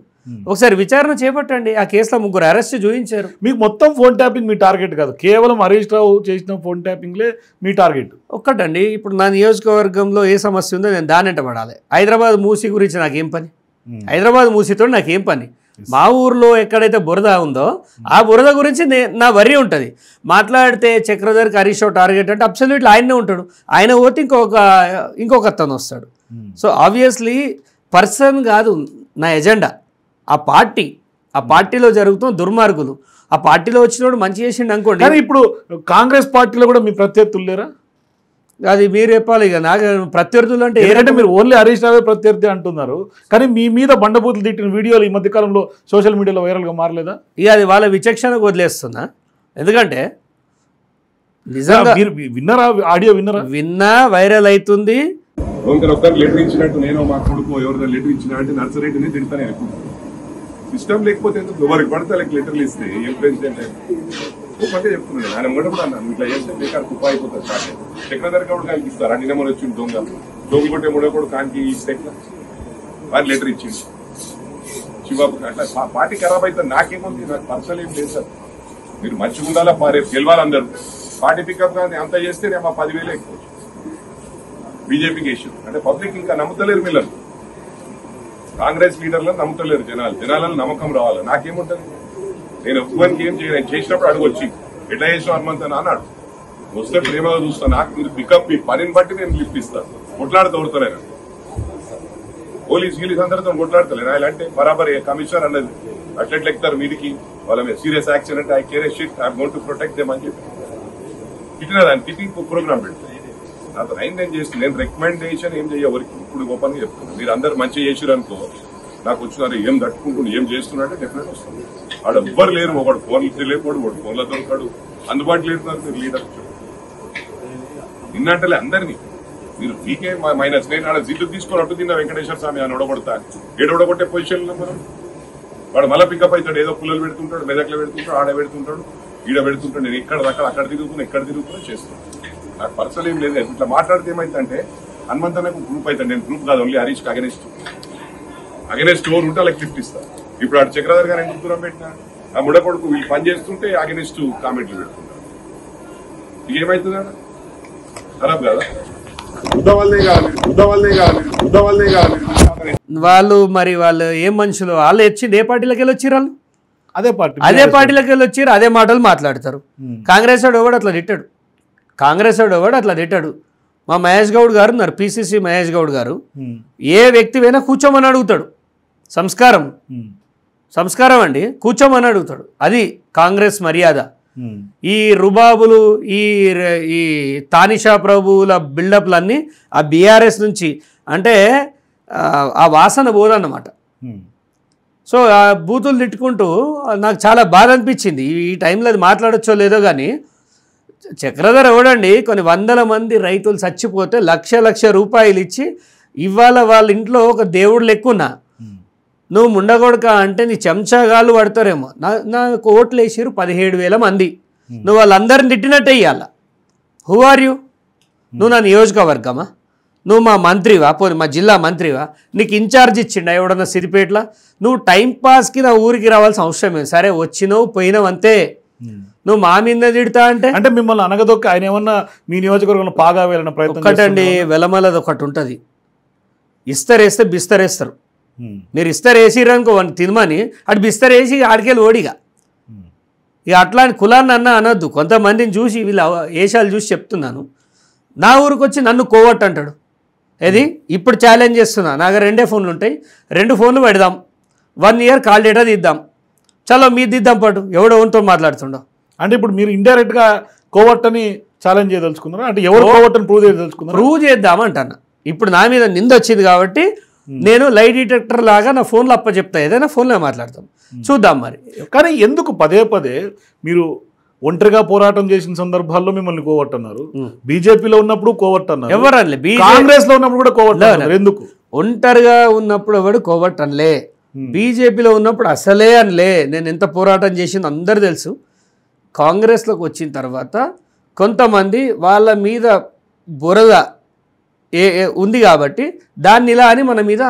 ఒకసారి విచారణ చేపట్టండి. ఆ కేసులో 3 అరెస్ట్ చూపించారు. మీకు మొత్తం ఫోన్ ట్యాపింగ్ మీ టార్గెట్ కాదు, కేవలం హరీష్ రావు చేసిన ఫోన్ ట్యాపింగ్లే మీ టార్గెట్. ఒక్కటండి, ఇప్పుడు నా నియోజకవర్గంలో ఏ సమస్య ఉందో నేను దాని వెంట పడాలి. హైదరాబాద్ మూసి గురించి నాకేం పని? హైదరాబాద్ మూసితో నాకేం పని? మా ఊర్లో ఎక్కడైతే బురద ఉందో ఆ బురద గురించి నా వరి ఉంటుంది. మాట్లాడితే చక్రధర్కి హరీష్ రావు టార్గెట్ అంటే అబ్సల్యూట్లీ ఆయనే ఉంటాడు. ఆయన పోతే ఇంకొక అతను వస్తాడు. సో ఆబ్వియస్లీ పర్సన్ కాదు నా ఎజెండా, ఆ పార్టీలో జరుగుతున్న దుర్మార్గులు. ఆ పార్టీలో వచ్చినప్పుడు మంచి చేసిండు అనుకోండి. కానీ ఇప్పుడు కాంగ్రెస్ పార్టీలో కూడా మీ ప్రత్యర్థులు లేరా? అది మీరు చెప్పాలి. ఇక నాకు ప్రత్యర్థులు అంటే ఏంటంటే మీరు ఓన్లీ హరీష్ రావే ప్రత్యర్థి అంటున్నారు, కానీ మీ మీద బండబూతులు తిట్టిన వీడియోలు ఈ మధ్యకాలంలో సోషల్ మీడియాలో వైరల్గా మారలేదా? ఇక అది వాళ్ళ విచక్షణకు వదిలేస్తున్నా. ఎందుకంటే నిజంగా విన్నరా, ఆడియో విన్నా వైరల్ అవుతుంది. లెటర్ ఇచ్చినట్టు నేను మా కొడుకు ఎవరిదో లెటర్ ఇచ్చిన అంటే నర్సరీని తిడతానే సిస్టమ్ లేకపోతే ఎందుకు ఎవరికి పడితే వాళ్ళకి లెటర్లు ఇస్తే ఏం ప్రెసిడెంట్ అంటే చెప్తున్నాడు. ఆయన ముందు కూడా అన్నాను, ఇట్లా చేస్తే బేకార్ కుప్ప అయిపోతుంది. సార్ చక్రధర్ కూడా కానికి ఇస్తారు. అన్ని నెంబర్ వచ్చింది దొంగ కొట్టే మూడో కూడా కానికి ఇస్తే వారి లెటర్ ఇచ్చింది. శివబాబు అట్లా పార్టీ ఖరాబ్ అవుతుంది. నాకేముంది, నాకు పర్సనల్ ఏం లేదు సార్. మీరు మంచిగా ఉండాలా, రేపు గెలవాలి అందరూ. పార్టీ పికప్ కానీ అంత చేస్తే నేను మా 10,000 ఎక్కువ బీజేపీకి ఇష్యూ అంటే పబ్లిక్ ఇంకా నమ్ముతలేరు. మిల్లలు కాంగ్రెస్ లీడర్లను నమ్ముతలేరు జనాలను నమ్మకం రావాలి. నాకేముంటుంది, నేను ఎవ్వరికి ఏం చేయను. చేసినప్పుడు అడుగు వచ్చి ఎట్లా చేసిన హనుమంతన్ అన్నాడు, వస్తే ప్రేమగా చూస్తాను. నాకు మీరు పికప్ మీ పనిని బట్టి నేను లిఫ్ట్ ఇస్తాను. కొట్లాడుతోడతలేను, పోలీస్ గీలీస్ అందరితో కొట్లాడతలేను. ఇలాంటి బరాబర్ కమిషనర్ అన్నది అట్లెట్లు ఎక్కుతారు మీదికి, వాళ్ళ మీద సీరియస్ యాక్షన్ అంటే I care A shit, I going to protect them అని చెప్పి తిట్టినదాన్ని తిట్టింగ్ ప్రోగ్రామ్ పెడతాను. నాతో నేను చేస్తాను. నేను రికమెండేషన్ ఏం చేయవరికి ఇప్పుడు ఓపెన్ గా చెప్తున్నాను. మీరు అందరు మంచిగా చేసారు అనుకో, నాకు వచ్చినారు ఏం తట్టుకుంటున్నాడు ఏం చేస్తున్నట్టే డెఫినెట్ వస్తుంది. ఆడ ఎవ్వరు లేరు, ఒకడు ఫోన్లు లేకపోడు, ఒకడు ఫోన్లో దొరకడు, అందుబాటులో లేరున్నారు మీరు లీడర్. నిన్నంటలే అందరినీ మీరు మీకే మైనస్. నేను ఆడ జిల్లు తీసుకొని అట్టు తిన్నా వెంకటేశ్వర స్వామి అని ఓడగొడతా, ఏడోడగొట్టే పొజిషన్లో మనం. వాడు మళ్ళీ పికప్ అవుతాడు, ఏదో పుల్లలు పెడుతుంటాడు, మెదక్లో పెడుతుంటాడు, ఆడ పెడుతుంటాడు, ఈడ పెడుతుంటాడు. నేను ఇక్కడ అక్కడ తిరుగుతున్నా చేస్తున్నాను. నాకు పర్సనల్ ఏం లేదు. ఇట్లా మాట్లాడితే ఏమైందంటే హనుమంతనకు గ్రూప్ అవుతాడు. నేను గ్రూప్ కాదు, ఓన్లీ హరీష్ అగెనెస్ట్ ఎవరు ఉంటే వాళ్ళకి లిఫ్ట్ ఇస్తాను. ఇప్పుడు ఆడు చక్రధర్ గారు ఎందుకు దూరం పెట్టినా, ఆ ముడకొడుకు వీళ్ళు పని చేస్తుంటే అగెనెస్ట్ కామెంట్లు పెడుతున్నారు. ఇకేమవుతుందా, ఖరాబ్ కదా. వాళ్ళు ఏం మనుషులు, వాళ్ళు వచ్చింది ఏ పార్టీలోకి వెళ్ళి వచ్చారు, వాళ్ళు అదే పార్టీలోకి వెళ్ళి వచ్చారు, అదే మాటలు మాట్లాడతారు. కాంగ్రెస్ వాడు ఎవడు అట్లా తిట్టాడు. మా మహేష్ గౌడ్ గారు ఉన్నారు, పిసిసి మహేష్ గౌడ్ గారు, ఏ వ్యక్తి అయినా కూర్చోమని అడుగుతాడు. సంస్కారం అండి, కూర్చోమని అడుగుతాడు. అది కాంగ్రెస్ మర్యాద. ఈ రుబాబులు, ఈ తానిషా ప్రభువుల బిల్డప్లన్నీ ఆ బీఆర్ఎస్ నుంచి అంటే ఆ వాసన పోదన్నమాట. సో ఆ బూతులు తిట్టుకుంటూ నాకు చాలా బాధ అనిపించింది. ఈ టైంలో అది మాట్లాడచ్చో లేదో కానీ, చక్రధర్ ఎవడండి, కొన్ని వందల మంది రైతులు చచ్చిపోతే లక్ష రూపాయలు ఇచ్చి ఇవాళ వాళ్ళ ఇంట్లో ఒక దేవుడు లెక్కున్నా, నువ్వు ముండగొడక అంటే నీ చెంచాగాళ్ళు పడతారేమో. నాకు ఓట్లు వేసిరు 17,000 మంది, నువ్వు వాళ్ళందరిని తిట్టినట్టే ఇవ్వాల. Who are you? నువ్వు నా నియోజకవర్గమా? నువ్వు మా మంత్రివా? పోనీ మా జిల్లా మంత్రివా? నీకు ఇన్ఛార్జ్ ఇచ్చిండా ఎవడన్నా సిరిపేటలో? నువ్వు టైంపాస్కి నా ఊరికి రావాల్సిన అవసరం లేదు. సరే వచ్చినావు పోయినావు అంతే. నువ్వు మా మీద తిడతా అంటే మిమ్మల్ని అనగదొక్క ఆయన ఏమన్నా మీ నియోజకవర్గంలో పాగా వెళ్ళిన ప్రయత్నం ఒక్కటండి, వెలమలది ఒకటి ఉంటుంది, ఇస్తరేస్తే బిస్తరేస్తారు. మీరు ఇస్తరేసిరనుకో వాడిని తినమని అటు బిస్తరేసి ఆడికెళ్ళి ఓడిగా. ఇక అట్లాంటి కులాన్ని అనొద్దు. కొంతమందిని చూసి వీళ్ళ వేషాలు చూసి చెప్తున్నాను. నా ఊరికి వచ్చి నన్ను కోవట్ అంటాడు. ఏది ఇప్పుడు ఛాలెంజ్ చేస్తున్నా, నాకు 2 ఫోన్లు ఉంటాయి, 2 ఫోన్లు పెడదాం, 1 ఇయర్ కాల్ డేటా తీద్దాం, చలో మీరు దిద్దాం పాటు. ఎవడో ఎవరితో మాట్లాడుతుండో అంటే ఇప్పుడు మీరు ఇండైరెక్ట్ గా కోవట్ అని ఛాలెంజ్ చేయదలుచుకున్నారా? అంటే ఎవరు కోవట్ అని ప్రూవ్ చేద్దామంటాను. ఇప్పుడు నా మీద నింద వచ్చింది కాబట్టి నేను లై డిటెక్టర్ లాగా నా ఫోన్లో చెప్తా, ఏదైనా ఫోన్లో మాట్లాడతాం, చూద్దాం మరి. కానీ ఎందుకు పదే మీరు ఒంటరిగా పోరాటం చేసిన సందర్భాల్లో మిమ్మల్ని కోవట్ అన్నారు, బీజేపీలో ఉన్నప్పుడు కోవట్ అన్నారు, ఎవరనలే, కాంగ్రెస్ లో ఉన్నప్పుడు కూడా కోవట్ అన్నారు. ఎందుకు? ఒంటరిగా ఉన్నప్పుడు ఎవడు కోవట్ అనలే, బీజేపీలో ఉన్నప్పుడు అసలే అనలే. నేను ఎంత పోరాటం చేసింది అందరు తెలుసు. కాంగ్రెస్లోకి వచ్చిన తర్వాత కొంతమంది వాళ్ళ మీద బురద ఉంది కాబట్టి దాన్ని ఇలా అని మన మీద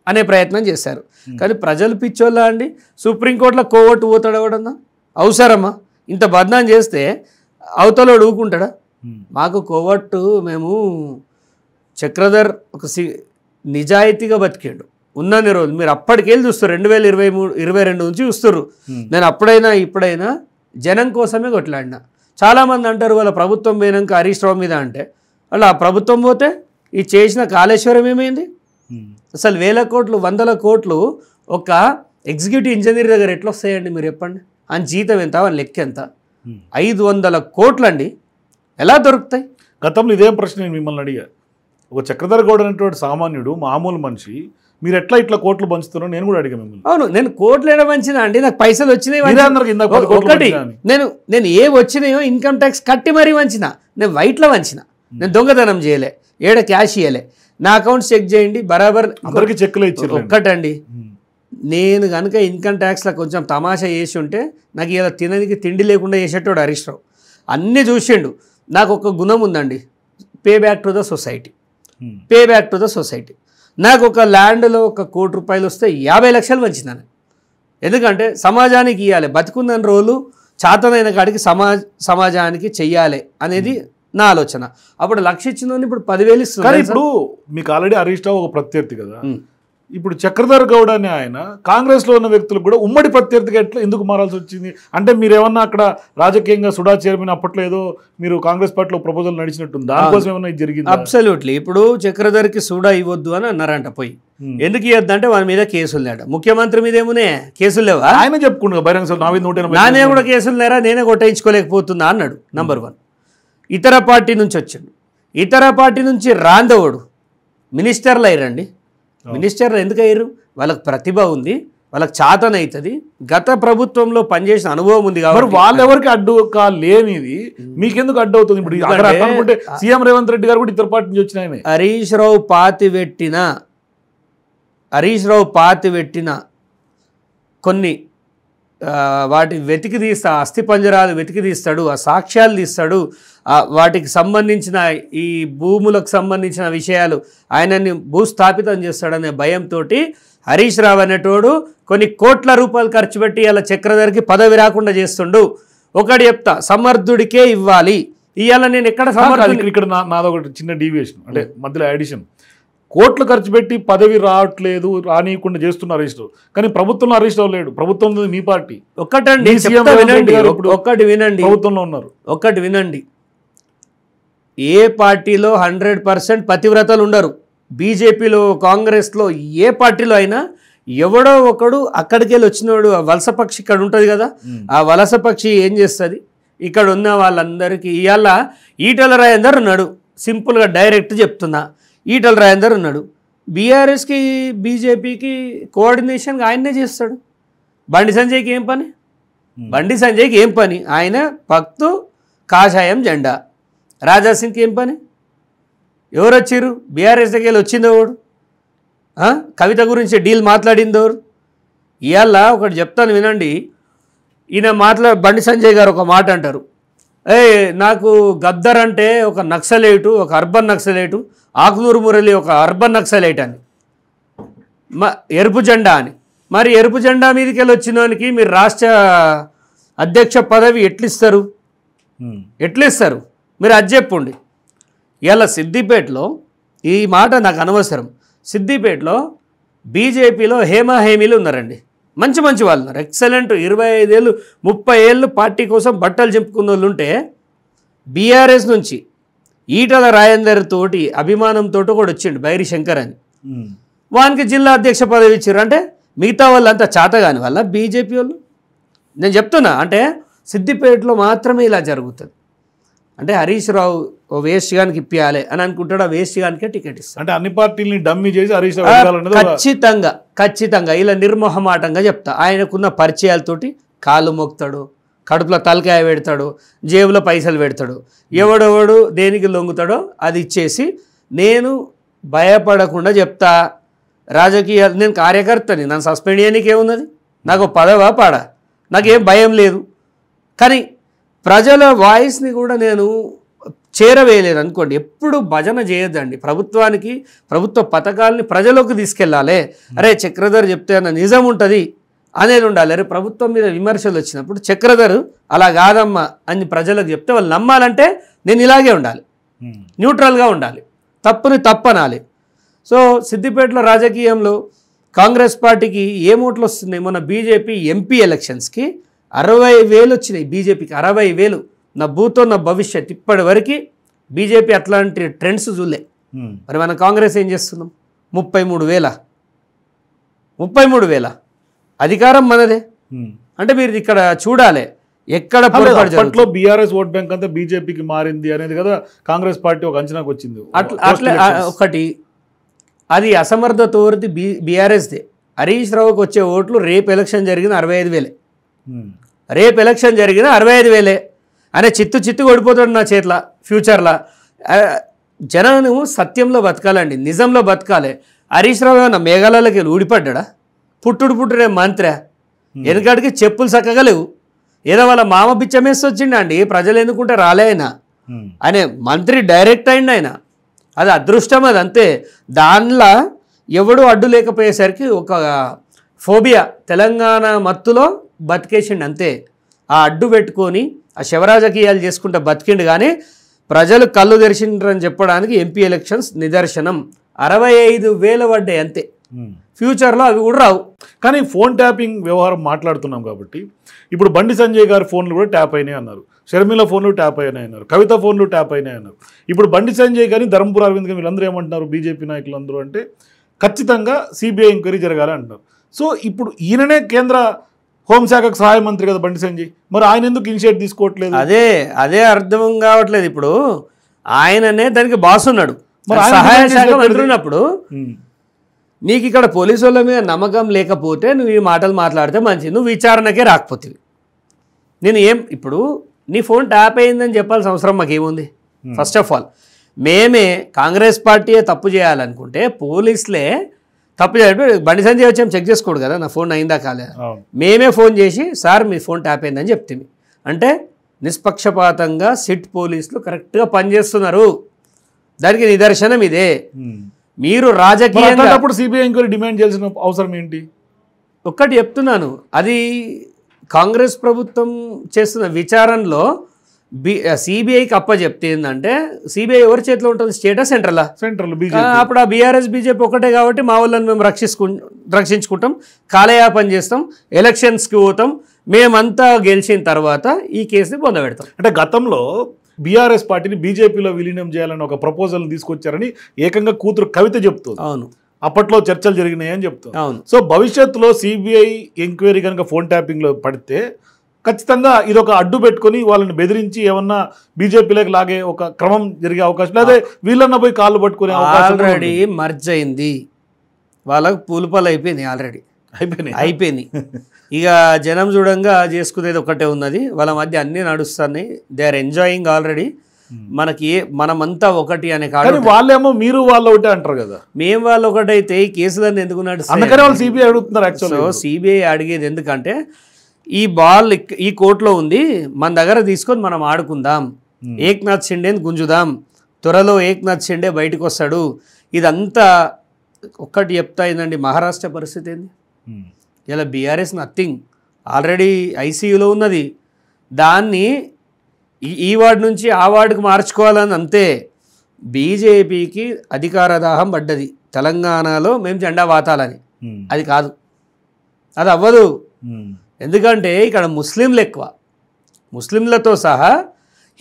అనే ప్రయత్నం చేశారు. కానీ ప్రజలు పిచ్చోళ్ళ అండి, సుప్రీంకోర్టులో కోవట్టు పోతాడు ఎవడన్నా? అవసరమా? ఇంత బద్నాం చేస్తే అవతలోడు ఊరుకుంటాడా? మాకు కోవట్టు, మేము చక్రధర్ ఒక నిజాయితీగా బతికాడు ఉన్నన్ని రోజులు. మీరు అప్పటికెళ్ళి చూస్తారు, 2022 నుంచి చూస్తారు. నేను అప్పుడైనా ఇప్పుడైనా జనం కోసమే కొట్లాడినా. చాలామంది అంటారు వాళ్ళ ప్రభుత్వం పోయినాక హరీష్ రావు మీద అంటే, వాళ్ళు ఆ ప్రభుత్వం పోతే ఈ చేసిన కాళేశ్వరం ఏమైంది? అసలు 1,000 కోట్లు 100 కోట్లు ఒక ఎగ్జిక్యూటివ్ ఇంజనీర్ దగ్గర ఎట్లా వస్తాయండి మీరు చెప్పండి? అని జీతం ఎంత, అని లెక్క ఎంత? 500 కోట్లు అండి, ఎలా దొరుకుతాయి? గతంలో ఇదే ప్రశ్న నేను మిమ్మల్ని అడిగా. ఒక చక్రధర్ గౌడ్ అనేటువంటి సామాన్యుడు, మామూలు మనిషి, మీరు ఎట్లా ఇట్లా కోట్లు పంచుతున్నారో నేను కూడా అడిగా మిమ్మల్ని. అవును, నేను కోట్లు ఏడ పంచినా అండి, నాకు పైసలు వచ్చినాయి. ఒకటి నేను ఏ వచ్చినాయో ఇన్కమ్ ట్యాక్స్ కట్టి మరీ వంచిన. నేను వైట్లో వంచిన, నేను దొంగతనం చేయలే, ఏడ క్యాష్ ఇయ్యలే. నా అకౌంట్స్ చెక్ చేయండి, బరాబర్ అందరికి చెక్లు ఇచ్చారు. ఒక్కటండి, నేను కనుక ఇన్కమ్ ట్యాక్స్లో కొంచెం తమాషా చేసి ఉంటే నాకు ఇలా తినడానికి తిండి లేకుండా చేసేటోడు హరీష్ రావు. అన్నీ చూసిండు. నాకు ఒక గుణం ఉందండి, pay back to the society. నాకు ఒక ల్యాండ్లో 1 కోటి రూపాయలు వస్తే 50 లక్షలు వంచినాను. ఎందుకంటే సమాజానికి ఇవ్వాలి, బతుకున్న రోజులు చాతనైన కాడికి సమాజానికి చెయ్యాలి అనేది నా ఆలోచన. అప్పుడు 1,00,000 ఇచ్చిందని ఇప్పుడు 10,000 ఇస్తుంది. కానీ ఇప్పుడు మీకు ఆల్రెడీ హరీష్ రావు ఒక ప్రత్యర్థి కదా, ఇప్పుడు చక్రధర్ గౌడ్ అనే ఆయన కాంగ్రెస్లో ఉన్న వ్యక్తులకు కూడా ఉమ్మడి ప్రత్యర్థిగా ఎందుకు మారాల్సి వచ్చింది? అంటే మీరు ఏమన్నా అక్కడ రాజకీయంగా సుడా చైర్మన్ అప్పట్లో ఏదో మీరు కాంగ్రెస్ పార్టీలో ప్రపోజల్ నడిచినట్టుంది, దానికోసం ఏమన్నా ఇది జరిగింది? అబ్సల్యూట్లీ. ఇప్పుడు చక్రధర్కి సుడా ఇవ్వద్దు అని అన్నారంట. పోయి ఎందుకు ఇవ్వద్దంటే వాని మీద కేసులు లేట. ముఖ్యమంత్రి మీద ఏమునే కేసులు లేవా? ఆయన చెప్పుకుంటు బహిరంగ సభలో 180 నానే కూడా కేసులు లేరా, నేనే కొట్టించుకోలేకపోతున్నా అన్నాడు. నంబర్ 1. ఇతర పార్టీ నుంచి వచ్చాడు. ఇతర పార్టీ నుంచి రాందవుడు మినిస్టర్లు అయ్యారండి. మినిస్టర్లు ఎందుకు అయ్యారు? వాళ్ళకి ప్రతిభ ఉంది, వాళ్ళకి చాతన అవుతుంది, గత ప్రభుత్వంలో పనిచేసిన అనుభవం ఉంది కాబట్టి. వాళ్ళెవరికి అడ్డు లేనిది మీకెందుకు అడ్డు అవుతుంది? ఇప్పుడు అనుకుంటే సీఎం రేవంత్ రెడ్డి గారు కూడా ఇతర పార్టీ నుంచి వచ్చిన ఆయన. హరీష్ రావు పాతి పెట్టిన కొన్ని వాటి వెతికి తీస్తా, అస్థి పంజరాలు వెతికి తీస్తాడు, ఆ సాక్ష్యాలు తీస్తాడు, వాటికి సంబంధించిన ఈ భూములకు సంబంధించిన విషయాలు ఆయనని భూస్థాపితం చేస్తాడనే భయంతో హరీష్ రావు అనేటోడు కొన్ని కోట్ల రూపాయలు ఖర్చు పెట్టి ఇలా చక్రధర్కి పదవి రాకుండా చేస్తుండు. ఒకటి చెప్తా, సమర్థుడికే ఇవ్వాలి. ఇవాళ నేను ఎక్కడ సమర్థుడు? ఇక్కడ నాదొకటి చిన్న డీవియేషన్, అంటే మధ్యలో అడిషన్. కోట్లు ఖర్చు పెట్టి పదవి రావట్లేదు, రానియకుండా చేస్తున్న అరెస్ట్, కానీ ప్రభుత్వంలో అరెస్ట్ అవ్వలేడు. ప్రభుత్వంలో మీ పార్టీ ఒక్కటండి, ఒక్కటి వినండి, ప్రభుత్వంలో ఉన్నారు. ఒక్కటి వినండి, ఏ పార్టీలో 100% పతివ్రతలు ఉండరు. బీజేపీలో, కాంగ్రెస్లో, ఏ పార్టీలో అయినా ఎవడో ఒకడు అక్కడికి వెళ్ళి వచ్చినోడు. వలస పక్షి ఇక్కడ ఉంటుంది కదా, ఆ వలస పక్షి ఏం చేస్తుంది? ఇక్కడ ఉన్న వాళ్ళందరికీ ఇవాళ ఈటల రాజేందర్ ఉన్నాడు. సింపుల్గా డైరెక్ట్ చెప్తున్నా, ఈటల రాజేందర్ ఉన్నాడు. బీఆర్ఎస్కి బీజేపీకి కోఆర్డినేషన్గా ఆయన్నే చేస్తాడు. బండి సంజయ్కి ఏం పని? బండి సంజయ్కి ఏం పని? ఆయన పక్తు కాషాయం జెండా. రాజాసింగ్కి ఏం పని? ఎవరు వచ్చారు? బీఆర్ఎస్ దగ్గర వచ్చింది ఎవడు? కవిత గురించి డీల్ మాట్లాడింది ఎవరు? ఇవాళ ఒకటి చెప్తాను వినండి. ఈయన బండి సంజయ్ గారు ఒక మాట అంటారు, నాకు గద్దర్ అంటే ఒక నక్సలైటు, ఒక అర్బన్ నక్సలైటు, ఆకునూరు మురళి ఒక అర్బన్ నక్సలైట్ అని, ఎరుపు జెండా అని. మరి ఎరుపు జెండా మీదకి వెళ్ళి వచ్చిన వానికి మీరు రాష్ట్ర అధ్యక్ష పదవి ఎట్లిస్తారు? మీరు అది చెప్పండి. ఇలా సిద్దిపేటలో, ఈ మాట నాకు అనవసరం, సిద్దిపేటలో బీజేపీలో హేమీలు ఉన్నారండి. మంచి వాళ్ళు ఉన్నారు, ఎక్సలెంట్. 25 ఏళ్ళు 30 ఏళ్ళు పార్టీ కోసం బట్టలు చెప్పుకున్న వాళ్ళు ఉంటే, బీఆర్ఎస్ నుంచి ఈటల రాజేందర్ తోటి అభిమానంతో కూడా వచ్చిండు బైరి శంకర్ అని. వానికి జిల్లా అధ్యక్ష పదవి ఇచ్చారు. అంటే మిగతా వాళ్ళంతా చాతగాని వల్ల బీజేపీ వాళ్ళు. నేను చెప్తున్నా, అంటే సిద్దిపేటలో మాత్రమే ఇలా జరుగుతుంది. అంటే హరీష్ రావు ఓ వేస్ట్ గానికి ఇప్పియాలి అని అనుకుంటాడు, ఆ వేస్ట్ గానికే టికెట్ ఇస్తాడు. అంటే అన్ని పార్టీలని డమ్మీ చేసి హరీష్ రావు ఖచ్చితంగా ఇలా నిర్మోహమాటంగా చెప్తా. ఆయనకున్న పరిచయాలతోటి కాళ్ళు మోపుతాడు, కడుపులో తలకాయ పెడతాడు, జేబులో పైసలు పెడతాడు, ఎవడెవడు దేనికి లొంగుతాడో అది ఇచ్చేసి, నేను భయపడకుండా చెప్తా రాజకీయాలు, నేను కార్యకర్తని, నన్ను సస్పెండ్ చేయడానికి ఏమున్నది? నాకు పదవా పాడా, నాకేం భయం లేదు. కానీ ప్రజల వాయిస్ని కూడా నేను చేరవేయలేదు అనుకోండి. ఎప్పుడు భజన చేయొద్దండి. ప్రభుత్వానికి, ప్రభుత్వ పథకాలని ప్రజలోకి తీసుకెళ్ళాలి. అరే చక్రధర్ చెప్తే అన్న నిజం ఉంటుంది అనేది ఉండాలి. అరే ప్రభుత్వం మీద విమర్శలు వచ్చినప్పుడు చక్రధర్ అలా కాదమ్మా అని ప్రజలకు చెప్తే వాళ్ళు నమ్మాలంటే నేను ఇలాగే ఉండాలి, న్యూట్రల్గా ఉండాలి, తప్పుని తప్పనాలి. సో సిద్దిపేటలో రాజకీయంలో కాంగ్రెస్ పార్టీకి ఏ ఓట్లు వస్తున్నాయి? మొన్న బీజేపీ ఎంపీ ఎలక్షన్స్కి 60,000 వచ్చినాయి బీజేపీకి. 60,000. నా భూతో నా భవిష్యత్. ఇప్పటి వరకు బీజేపీ అట్లాంటి ట్రెండ్స్ చూలే. మరి మన కాంగ్రెస్ ఏం చేస్తున్నాం? 33,000 అధికారం మనదే. అంటే మీరు ఇక్కడ చూడాలి ఎక్కడ అప్పట్లో బీఆర్ఎస్ ఓట్ బ్యాంక్ అంతా బీజేపీకి మారింది అనేది కదా కాంగ్రెస్ పార్టీ ఒక అంచనాకు వచ్చింది. అట్లా ఒకటి అది అసమర్థత ఓరిది బీఆర్ఎస్దే. హరీష్ రావుకి వచ్చే ఓట్లు రేపు ఎలక్షన్ జరిగిన 65,000. రేపు ఎలక్షన్ జరిగిన 65,000. ఆయన చిత్తు ఓడిపోతాడు నా చేతిలో ఫ్యూచర్లో. జనాన్ని సత్యంలో బతకాలండి, నిజంలో బతకాలి. హరీష్ రావు ఏమన్నా మేఘాలలోకి ఊడిపడ్డా? పుట్టుడే మంత్రి. ఎందుకంటే చెప్పులు చక్కగా లేవు. ఏదో వాళ్ళ మామ బిచ్చమేసి వచ్చిండ అండి. ప్రజలు ఎందుకుంటే రాలే ఆయన. ఆయన మంత్రి డైరెక్ట్ అయింది ఆయన. అది అదృష్టం, అది అంతే. దానిలో ఎవడు అడ్డు లేకపోయేసరికి ఒక ఫోబియా, తెలంగాణ మత్తులో బతికేసిండు అంతే. ఆ అడ్డు పెట్టుకొని ఆ శివరాజకీయాలు చేసుకుంటే బతికిండు. కానీ ప్రజలు కళ్ళు తెరిచిండ్రని చెప్పడానికి ఎంపీ ఎలక్షన్స్ నిదర్శనం. 65,000 పడ్డాయి అంతే. ఫ్యూచర్లో అవి కూడా రావు. కానీ ఫోన్ ట్యాపింగ్ వ్యవహారం మాట్లాడుతున్నాం కాబట్టి ఇప్పుడు బండి సంజయ్ గారి ఫోన్లు కూడా ట్యాప్ అయినాయి అన్నారు, షర్మిల ఫోన్లు ట్యాప్ అయినాయి అన్నారు, కవిత ఫోన్లు ట్యాప్ అయినాయి అన్నారు. ఇప్పుడు బండి సంజయ్ కానీ ధర్మపుర అరవింద్ కానీ వీళ్ళందరూ ఏమంటున్నారు, బీజేపీ నాయకులు అందరూ అంటే ఖచ్చితంగా సిబిఐ ఎంక్వైరీ జరగాలి అంటున్నారు. సో ఇప్పుడు ఈయననే కేంద్ర హోంశాఖకు సహాయ మంత్రి కదా బండి సంజయ్, మరి ఆయన ఎందుకు ఇనిషియేట్ తీసుకోవట్లేదు? అదే అర్థం కావట్లేదు. ఇప్పుడు ఆయననే దానికి బాస్ ఉన్నాడు, మరి సహాయ శాఖ మంత్రి ఉన్నప్పుడు నీకు ఇక్కడ పోలీసు వాళ్ళ మీద నమ్మకం లేకపోతే నువ్వు ఈ మాటలు మాట్లాడితే మంచిది. నువ్వు విచారణకే రాకపోతే నేను ఇప్పుడు నీ ఫోన్ ట్యాప్ అయిందని చెప్పాల్సిన అవసరం మాకేముంది? ఫస్ట్ ఆఫ్ ఆల్ మేమే కాంగ్రెస్ పార్టీయే తప్పు చేయాలనుకుంటే పోలీసులే తప్పు చేయాలి. బండి సంజయ్ వచ్చి చెక్ చేసుకోడు కదా నా ఫోన్ అయిందా కాలేదా. మేమే ఫోన్ చేసి సార్ మీ ఫోన్ ట్యాప్ అయిందని చెప్తే అంటే నిష్పక్షపాతంగా సిట్ పోలీసులు కరెక్ట్గా పనిచేస్తున్నారు. దానికి నిదర్శనం ఇదే. మీరు రాజకీయంగా సిబిఐ ఎంక్వైరీ డిమాండ్ చేయాల్సిన అవసరం ఏంటి? ఒక్కటి చెప్తున్నాను, అది కాంగ్రెస్ ప్రభుత్వం చేస్తున్న విచారణలో సిబిఐకి అప్పచెప్తే ఏంటంటే సిబిఐ ఎవరి చేతిలో ఉంటుంది? స్టేటా సెంట్రలా? సెంట్రల్. అప్పుడు ఆ బీఆర్ఎస్ బీజేపీ ఒకటే కాబట్టి మా వాళ్ళని మేము రక్షించుకుంటాం, కాలయాపన చేస్తాం, ఎలక్షన్స్కి పోతాం, మేమంతా గెలిచిన తర్వాత ఈ కేసుని పొందబెడతాం. అంటే గతంలో బీఆర్ఎస్ పార్టీని బీజేపీలో విలీనం చేయాలని ఒక ప్రపోజల్ తీసుకొచ్చారని ఏకంగా కూతురు కవిత చెప్తుంది. అవును, అప్పట్లో చర్చలు జరిగినాయని చెప్తుంది. అవును. సో భవిష్యత్తులో సిబిఐ ఎంక్వైరీ కనుక ఫోన్ ట్యాపింగ్లో పడితే ఖచ్చితంగా ఇదొక అడ్డు పెట్టుకొని వాళ్ళని బెదిరించి ఏమన్నా బీజేపీలోకి లాగే ఒక క్రమం జరిగే అవకాశం, లేదా వీళ్ళన్నా పోయి కాళ్ళు పట్టుకునే అవకాశం. ఆల్రెడీ మర్జ్ అయింది, వాళ్ళకు పూలపాలు అయిపోయింది, ఆల్రెడీ అయిపోయింది. ఇక జనం చూడంగా చేసుకునేది ఒకటే ఉన్నది, వాళ్ళ మధ్య అన్నీ నడుస్తున్నాయి. They are enjoying already. మనకి మనమంతా ఒకటి అనే కాదు, వాళ్ళేమో మీరు వాళ్ళు ఒకటే అంటారు కదా. మేము వాళ్ళు ఒకటైతే ఈ కేసులన్నీ ఎందుకు నడుస్తాయి? అందుకనే వాళ్ళు సిబిఐ అడుగుతున్నారు. యాక్చువల్లీ సిబిఐ అడిగేది ఎందుకంటే ఈ బాల్ ఈ కోర్టులో ఉంది, మన దగ్గర తీసుకొని మనం ఆడుకుందాం, ఏక్నాథ్ షిండేని గుంజుదాం, త్వరలో ఏక్నాథ్ షిండే బయటకు వస్తాడు. ఇదంతా ఒక్కటి చెప్తా ఏందండి, మహారాష్ట్ర పరిస్థితి ఏంది? ఇలా బీఆర్ఎస్ నథింగ్, ఆల్రెడీ ఐసీయూలో ఉన్నది. దాన్ని ఈ వార్డు నుంచి ఆ వార్డుకు మార్చుకోవాలని అంతే. బీజేపీకి అధికార దాహం పడ్డది తెలంగాణలో, మేము జెండా వాతాలని. అది కాదు, అది అవ్వదు. ఎందుకంటే ఇక్కడ ముస్లింలు ఎక్కువ, ముస్లింలతో సహా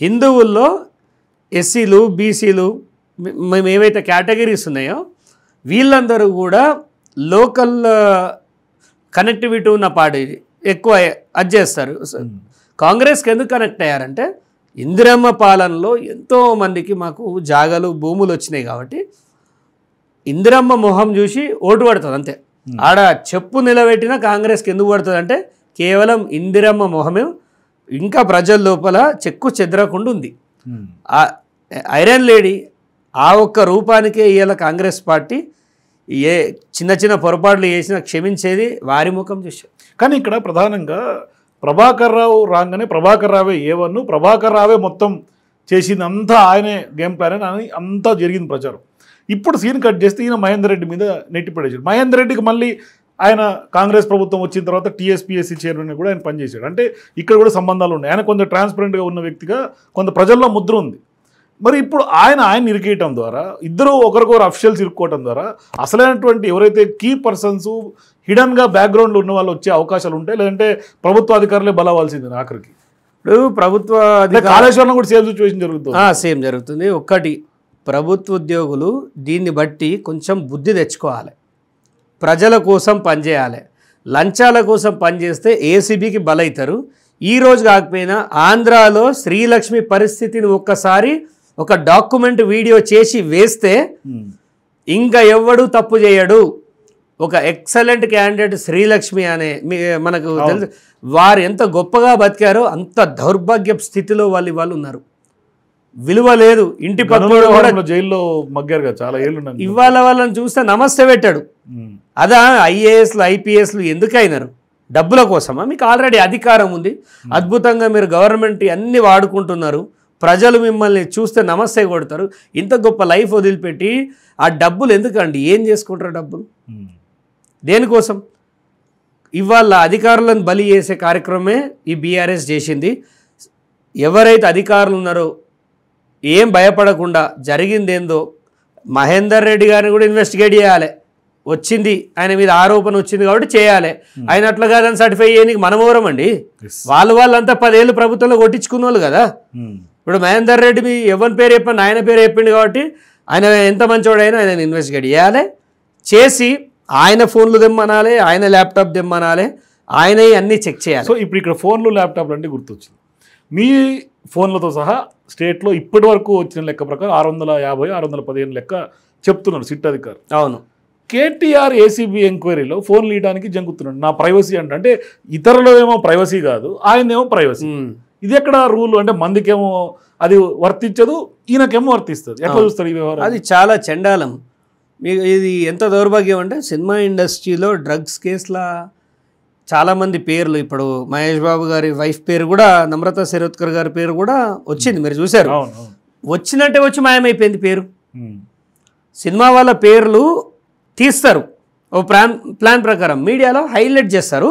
హిందువుల్లో ఎస్సీలు బీసీలు మేము ఏవైతే కేటగిరీస్ ఉన్నాయో వీళ్ళందరూ కూడా లోకల్ కనెక్టివిటీ ఉన్న పార్టీ ఎక్కువ అది చేస్తారు. కాంగ్రెస్కి ఎందుకు కనెక్ట్ అయ్యారంటే ఇందిరమ్మ పాలనలో ఎంతోమందికి మాకు జాగాలు భూములు వచ్చినాయి కాబట్టి ఇందిరమ్మ మొహం చూసి ఓటు పడుతుంది అంతే. ఆడ చెప్పు నిలబెట్టిన కాంగ్రెస్కి ఎందుకు పడుతుంది అంటే కేవలం ఇందిరమ్మ మొహమే ఇంకా ప్రజల లోపల చెక్కు చెదరకుండా ఉంది. ఆ ఐరన్ లేడీ ఆ ఒక్క రూపానికే ఇవాళ కాంగ్రెస్ పార్టీ ఏ చిన్న చిన్న పొరపాట్లు చేసినా క్షమించేది వారి ముఖం చూసారు. కానీ ఇక్కడ ప్రధానంగా ప్రభాకర్ రావు రాగానే ప్రభాకర్ రావే ఏవన్ను, ప్రభాకర్ రావే మొత్తం చేసింది అంతా ఆయనే గేమ్ ప్లాన్ అని అంతా జరిగింది ప్రచారం. ఇప్పుడు సీన్ కట్ చేస్తే ఈయన మహేందర్ రెడ్డి మీద నెట్టిపడేసాడు. మహేందర్ రెడ్డికి మళ్ళీ ఆయన కాంగ్రెస్ ప్రభుత్వం వచ్చిన తర్వాత టీఎస్పీఎస్సీ చైర్మన్ కూడా ఆయన పనిచేశాడు. అంటే ఇక్కడ కూడా సంబంధాలు ఉన్నాయి. ఆయన కొంత ట్రాన్స్పరెంట్గా ఉన్న వ్యక్తిగా కొంత ప్రజల్లో ముద్ర ఉంది. మరి ఇప్పుడు ఆయన ఇరికేయటం ద్వారా, ఇద్దరు ఒకరికొకరు అఫిషియల్స్ ఇరుక్కోవటం ద్వారా అసలైనటువంటి ఎవరైతే కీ పర్సన్స్ హిడన్గా బ్యాక్గ్రౌండ్లో ఉన్న వాళ్ళు వచ్చే అవకాశాలు ఉంటాయి, లేదంటే ప్రభుత్వ అధికారులే బలవాల్సింది ఆఖరికి. ఇప్పుడు ప్రభుత్వ కాళేశ్వరంలో కూడా సేమ్ సిచ్యువేషన్ జరుగుతుంది. సేమ్ జరుగుతుంది. ఒక్కటి ప్రభుత్వ ఉద్యోగులు దీన్ని బట్టి కొంచెం బుద్ధి తెచ్చుకోవాలి, ప్రజల కోసం పనిచేయాలి. లంచాల కోసం పనిచేస్తే ఏసీబీకి బలవుతారు. ఈరోజు కాకపోయినా ఆంధ్రాలో శ్రీలక్ష్మి పరిస్థితిని ఒక్కసారి ఒక డాక్యుమెంట్ వీడియో చేసి వేస్తే ఇంకా ఎవ్వడు తప్పు చేయడు. ఒక ఎక్సలెంట్ క్యాండిడేట్ శ్రీలక్ష్మి అనే మనకు తెలుసు, వారు ఎంత గొప్పగా బతికారో అంత దౌర్భాగ్య స్థితిలో వాళ్ళు ఉన్నారు. విలువ లేదు. ఇంటి పక్కన కూడా జైల్లో మగ్గారు కదా చాలా ఏళ్ళు. ఇవాళ వాళ్ళని చూస్తే నమస్తే పెట్టాడు. అదా ఐఏఎస్లు ఐపీఎస్లు ఎందుకు అయినారు? డబ్బుల కోసమా? మీకు ఆల్రెడీ అధికారం ఉంది, అద్భుతంగా మీరు గవర్నమెంట్ అన్ని వాడుకుంటున్నారు, ప్రజలు మిమ్మల్ని చూస్తే నమస్తే కొడతారు. ఇంత గొప్ప లైఫ్ వదిలిపెట్టి ఆ డబ్బులు ఎందుకండి? ఏం చేసుకుంటారు డబ్బులు? దేనికోసం? ఇవాళ అధికారులను బలి చేసే కార్యక్రమమే ఈ బీఆర్ఎస్ చేసింది. ఎవరైతే అధికారులు ఉన్నారో ఏం భయపడకుండా జరిగిందేందో మహేందర్ రెడ్డి గారిని కూడా ఇన్వెస్టిగేట్ చేయాలి. వచ్చింది ఆయన మీద ఆరోపణ వచ్చింది కాబట్టి చేయాలి. ఆయన అట్లా కాదని సర్టిఫై చేయడానికి మనమోరం అండి. వాళ్ళంతా 10 ఏళ్ళు ప్రభుత్వంలో కొట్టించుకున్న వాళ్ళు కదా. ఇప్పుడు మహేందర్ రెడ్డి మీ ఎవరి పేరు చెప్పండి, ఆయన పేరు చెప్పిండు కాబట్టి ఆయన ఎంత మంచోడైనా ఆయన ఇన్వెస్టిగేట్ చేయాలి. చేసి ఆయన ఫోన్లు తెమ్మనాలి, ఆయన ల్యాప్టాప్ తెమ్మనాలి, ఆయన అన్నీ చెక్ చేయాలి. సో ఇప్పుడు ఇక్కడ ఫోన్లు ల్యాప్టాప్లు అంటే గుర్తొచ్చింది. మీ ఫోన్లతో సహా స్టేట్లో ఇప్పటి వరకు వచ్చిన లెక్క ప్రకారం 650, 615 లెక్క చెప్తున్నాడు సిట్ అధికారి. అవును. కేటీఆర్ ఏసీబీ ఎంక్వైరీలో ఫోన్లు ఇవ్వడానికి జంగుతున్నాడు. నా ప్రైవసీ అంటే ఇతరులు ఏమో ప్రైవసీ కాదు, ఆయనేమో ప్రైవసీ. ఇది ఎక్కడ రూల్ అంటే మందికేమో అది వర్తించదు, ఈయనకేమో వర్తిస్తుంది. ఎట్లా చూస్తారు ఈ వ్యవహారం? అది చాలా చండాలం. మీకు ఇది ఎంత దౌర్భాగ్యం అంటే సినిమా ఇండస్ట్రీలో డ్రగ్స్ కేసులా చాలామంది పేర్లు, ఇప్పుడు మహేష్ బాబు గారి వైఫ్ పేరు కూడా, నమ్రత శిరోద్కర్ గారి పేరు కూడా వచ్చింది, మీరు చూశారు. వచ్చినట్టే వచ్చి మాయమైపోయింది పేరు. సినిమా వాళ్ళ పేర్లు తీస్తారు ఓ ప్లాన్ ప్రకారం, మీడియాలో హైలైట్ చేస్తారు,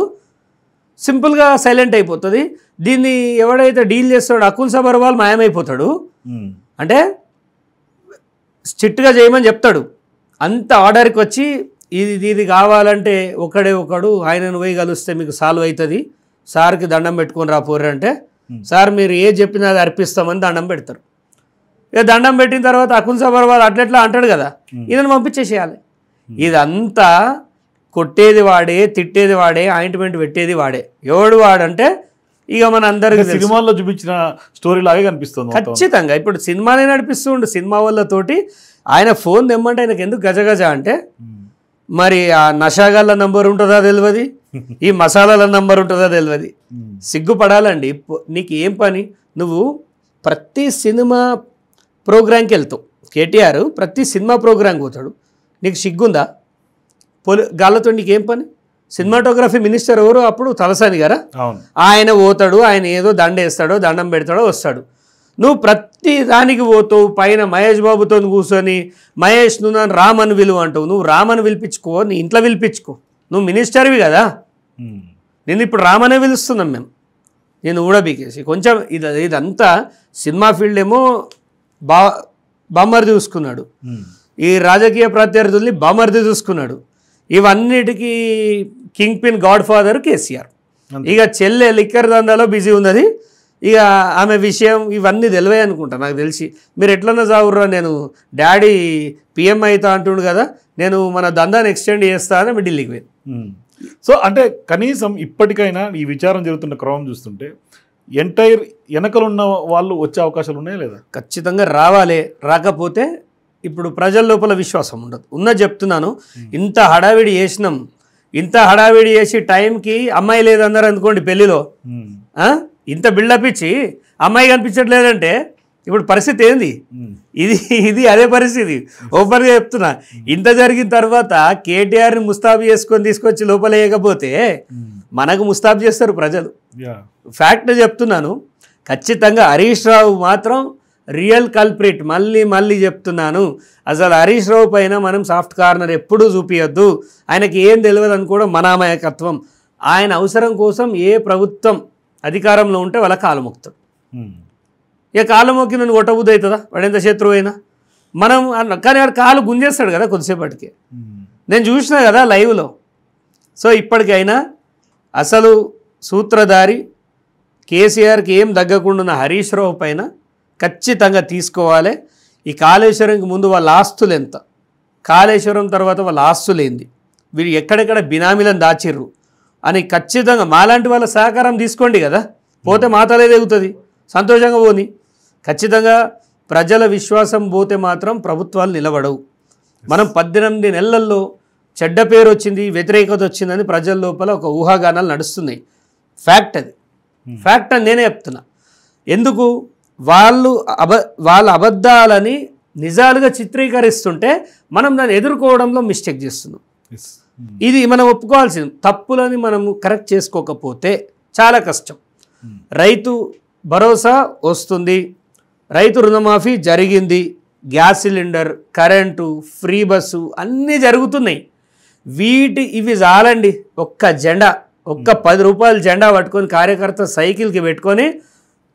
సింపుల్గా సైలెంట్ అయిపోతుంది. దీన్ని ఎవడైతే డీల్ చేస్తాడో అకుల్ సబర్వాల్ మాయమైపోతాడు. అంటే స్ట్రిక్ట్గా చేయమని చెప్తాడు, అంత ఆర్డర్కి వచ్చి ఇది కావాలంటే ఒకడు ఆయనను పోయి కలిస్తే మీకు సాల్వ్ అవుతుంది, సార్కి దండం పెట్టుకొని రాపోర్రు అంటే, సార్ మీరు ఏ చెప్పినా అది అర్పిస్తామని దండం పెడతారు. ఇక దండం పెట్టిన తర్వాత అకుల్ సబర్వాల్ అట్లెట్లా అంటాడు కదా, ఈయనను పంపించేసేయాలి. ఇదంతా కొట్టేది వాడే, తిట్టేది వాడే, ఆయింట్మెంట్ పెట్టేది వాడే. ఎవడు వాడంటే ఇక మన అందరికి సినిమాల్లో చూపించిన స్టోరీ లాగే కనిపిస్తుంది ఖచ్చితంగా. ఇప్పుడు సినిమానే నడిపిస్తుండు. సినిమా వాళ్ళతోటి ఆయన ఫోన్ తెమ్మంటే ఆయనకు ఎందుకు గజగజ అంటే, మరి ఆ నషాగాళ్ళ నంబర్ ఉంటుందా తెలియదు, ఈ మసాలాల నంబర్ ఉంటుందా తెలియదు. సిగ్గుపడాలండి. నీకు ఏం పని? నువ్వు ప్రతి సినిమా ప్రోగ్రాంకి వెళ్తావు. కేటీఆర్ ప్రతి సినిమా ప్రోగ్రాంకి పోతాడు. నీకు సిగ్గుందా? గాళ్ళతో నీకేం పని? సినిమాటోగ్రఫీ మినిస్టర్ ఎవరు అప్పుడు? తలసాని గారా? ఆయన పోతాడు, ఆయన ఏదో దండేస్తాడో దండం పెడతాడో వస్తాడు. నువ్వు ప్రతి దానికి పోతావు, పైన మహేష్ బాబుతో కూర్చొని మహేష్ నువ్వు నన్ను రామని విలువ అంటావు. నువ్వు రామని పిలిపించుకో, నీ ఇంట్లో పిలిపించుకో, నువ్వు మినిస్టర్వి కదా. నేను ఇప్పుడు రామనే పిలుస్తున్నాం మేము, నేను ఊడబీకేసి. కొంచెం ఇదంతా సినిమా ఫీల్డ్ ఏమో బామ్మర్ది చూసుకున్నాడు, ఈ రాజకీయ ప్రత్యర్థుల్ని బామ్మర్ది చూసుకున్నాడు. ఇవన్నిటికీ king pin God father KCR. ఇక చెల్లె లిక్కర్ దందాలో బిజీ ఉన్నది. ఇక ఆమె విషయం ఇవన్నీ తెలివే అనుకుంటా నాకు తెలిసి. మీరు ఎట్లన్నా చావుర్రా, నేను డాడీ పిఎం అవుతా అంటుండు కదా, నేను మన దందాన్ని ఎక్స్టెండ్ చేస్తా అని ఢిల్లీకి పోయింది. సో అంటే కనీసం ఇప్పటికైనా ఈ విచారం జరుగుతున్న క్రమం చూస్తుంటే ఎంటైర్ వెనకలున్న వాళ్ళు వచ్చే అవకాశాలు ఉన్నాయా లేదా? ఖచ్చితంగా రావాలి. రాకపోతే ఇప్పుడు ప్రజల లోపల విశ్వాసం ఉండదు. ఉన్నది చెప్తున్నాను. ఇంత హడావిడి చేసినాం, ఇంత హడావిడి చేసి టైంకి అమ్మాయి లేదన్నారు అనుకోండి పెళ్ళిలో, ఇంత బిల్డప్ ఇచ్చి అమ్మాయి కనిపించట్లేదంటే ఇప్పుడు పరిస్థితి ఏంది? ఇది అదే పరిస్థితి. ఓపెన్గా చెప్తున్నా. ఇంత జరిగిన తర్వాత కేటీఆర్ని ముస్తాబు చేసుకొని తీసుకొచ్చి లోపలేయకపోతే మనకు ముస్తాబు చేస్తారు ప్రజలు. ఫ్యాక్ట్ చెప్తున్నాను. ఖచ్చితంగా హరీష్ రావు మాత్రం రియల్ కల్ప్రిట్. మళ్ళీ చెప్తున్నాను, అసలు హరీష్ రావు పైన మనం సాఫ్ట్ కార్నర్ ఎప్పుడూ చూపించద్దు. ఆయనకి ఏం తెలియదు అనుకోవడం మన అమాయకత్వం. ఆయన అవసరం కోసం ఏ ప్రభుత్వం అధికారంలో ఉంటే వాళ్ళ కాలు మొక్కుతాడు. ఇక కాలు మొక్కి నన్ను కొట్టబుద్ధి అవుతుందా? వాడు ఎంత శత్రువు అయినా మనం కానీ వాడు కాలు గుంజేస్తాడు కదా కొద్దిసేపటికి. నేను చూసినా కదా లైవ్లో. సో ఇప్పటికైనా అసలు సూత్రధారి కేసీఆర్కి ఏం దగ్గకుండా హరీష్ రావు పైన ఖచ్చితంగా తీసుకోవాలి. ఈ కాళేశ్వరంకి ముందు వాళ్ళ ఆస్తులు ఎంత, కాళేశ్వరం తర్వాత వాళ్ళ ఆస్తులు ఏంది, వీళ్ళు ఎక్కడెక్కడ బినామీలను దాచిర్రు అని ఖచ్చితంగా మాలాంటి వాళ్ళ సహకారం తీసుకోండి కదా. పోతే మాతలే దిగుతుంది, సంతోషంగా పోని. ఖచ్చితంగా ప్రజల విశ్వాసం పోతే మాత్రం ప్రభుత్వాలు నిలబడవు. మనం 18 నెలల్లో చెడ్డ పేరు వచ్చింది, వ్యతిరేకత వచ్చిందని ప్రజల లోపల ఒక ఊహాగానాలు నడుస్తున్నాయి. ఫ్యాక్ట్ అది. ఫ్యాక్ట్ అని నేనే చెప్తున్నా. ఎందుకు? వాళ్ళ అబద్ధాలని నిజాలుగా చిత్రీకరిస్తుంటే మనం దాన్ని ఎదుర్కోవడంలో మిస్టేక్ చేస్తున్నాం. ఇది మనం ఒప్పుకోవాల్సింది. తప్పులని మనము కరెక్ట్ చేసుకోకపోతే చాలా కష్టం. రైతు భరోసా వస్తుంది, రైతు రుణమాఫీ జరిగింది, gas cylinder, current, free bus అన్నీ జరుగుతున్నాయి. ఇవి చాలండి. ఒక్క జెండా ఒక్క 10 రూపాయలు జెండా పట్టుకొని కార్యకర్త సైకిల్కి పెట్టుకొని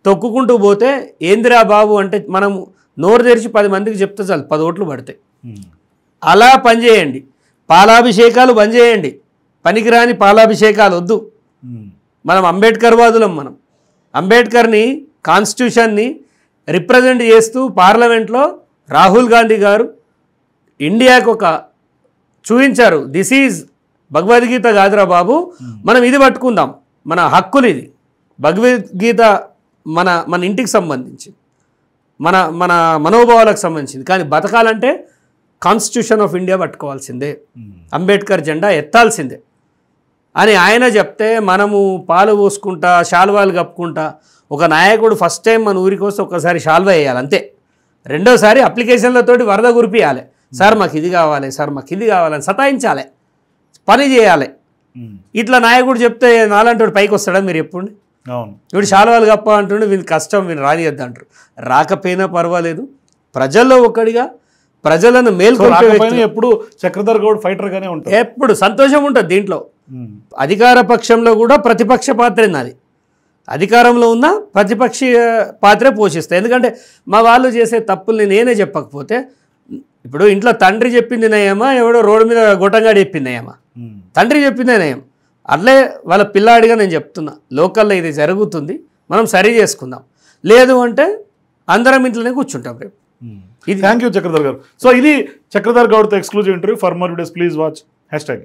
తొక్కుకుంటూ పోతే ఏందిరా బాబు అంటే మనం నోరు తెరిచి 10 మందికి చెప్తే చాలు 10 ఓట్లు పడతాయి. అలా పనిచేయండి. పాలాభిషేకాలు బంద్ చేయండి. పనికిరాని పాలాభిషేకాలు వద్దు. మనం అంబేద్కర్ వాదులం. మనం అంబేద్కర్ని కాన్స్టిట్యూషన్ని రిప్రజెంట్ చేస్తూ పార్లమెంట్లో రాహుల్ గాంధీ గారు ఇండియాకు ఒక చూపించారు. దిస్ ఈజ్ భగవద్గీత కాదురా బాబు, మనం ఇది పట్టుకుందాం, మన హక్కులు ఇది. భగవద్గీత మన మన ఇంటికి సంబంధించి మన మన మనోభావాలకు సంబంధించింది. కానీ బతకాలంటే కాన్స్టిట్యూషన్ ఆఫ్ ఇండియా పట్టుకోవాల్సిందే, అంబేద్కర్ జెండా ఎత్తాల్సిందే అని ఆయన చెప్తే మనము పాలు పోసుకుంటా శాల్వాలు కప్పుకుంటా. ఒక నాయకుడు ఫస్ట్ టైం మన ఊరికి వస్తే ఒక్కసారి శాల్వా వేయాలి అంతే. రెండోసారి అప్లికేషన్లతోటి వరద కురిపియాలి. సార్ మాకు ఇది కావాలి, సార్ మాకు ఇది కావాలని సతాయించాలి, పని చేయాలి. ఇట్లా నాయకుడు చెప్తే నాలంటి పైకి వస్తాడా మీరు చెప్పండి? ఇప్పుడు శాల్వాలు కప్ప అంటుండే వీని కష్టం, వీని రానియద్దు అంటారు. రాకపోయినా పర్వాలేదు, ప్రజల్లో ఒక్కడిగా ప్రజలను మేల్కొల్పే ఎప్పుడు చక్రధర్ గౌడ్ ఫైటర్ గానే ఉంటారు. ఎప్పుడు సంతోషం ఉంటుంది దీంట్లో. అధికార పక్షంలో కూడా ప్రతిపక్ష పాత్రే నాది. అధికారంలో ఉన్న ప్రతిపక్ష పాత్రే పోషిస్తాయి. ఎందుకంటే మా వాళ్ళు చేసే తప్పుల్ని నేనే చెప్పకపోతే, ఇప్పుడు ఇంట్లో తండ్రి చెప్పింది నయమా, ఎవడో రోడ్డు మీద గొట్టంగాడి చెప్పింది నయమా? తండ్రి చెప్పిందే నయం. అట్లే వాళ్ళ పిల్లాడిగా నేను చెప్తున్నా, లోకల్లో ఇది జరుగుతుంది, మనం సరి చేసుకుందాం. లేదు అంటే అందరం ఇంట్లోనే కూర్చుంటాం రేపు. థ్యాంక్ యూ చక్రధర్ గారు. సో ఇది చక్రధర్ గౌడ్తో exclusive interview. For more videos please watch #.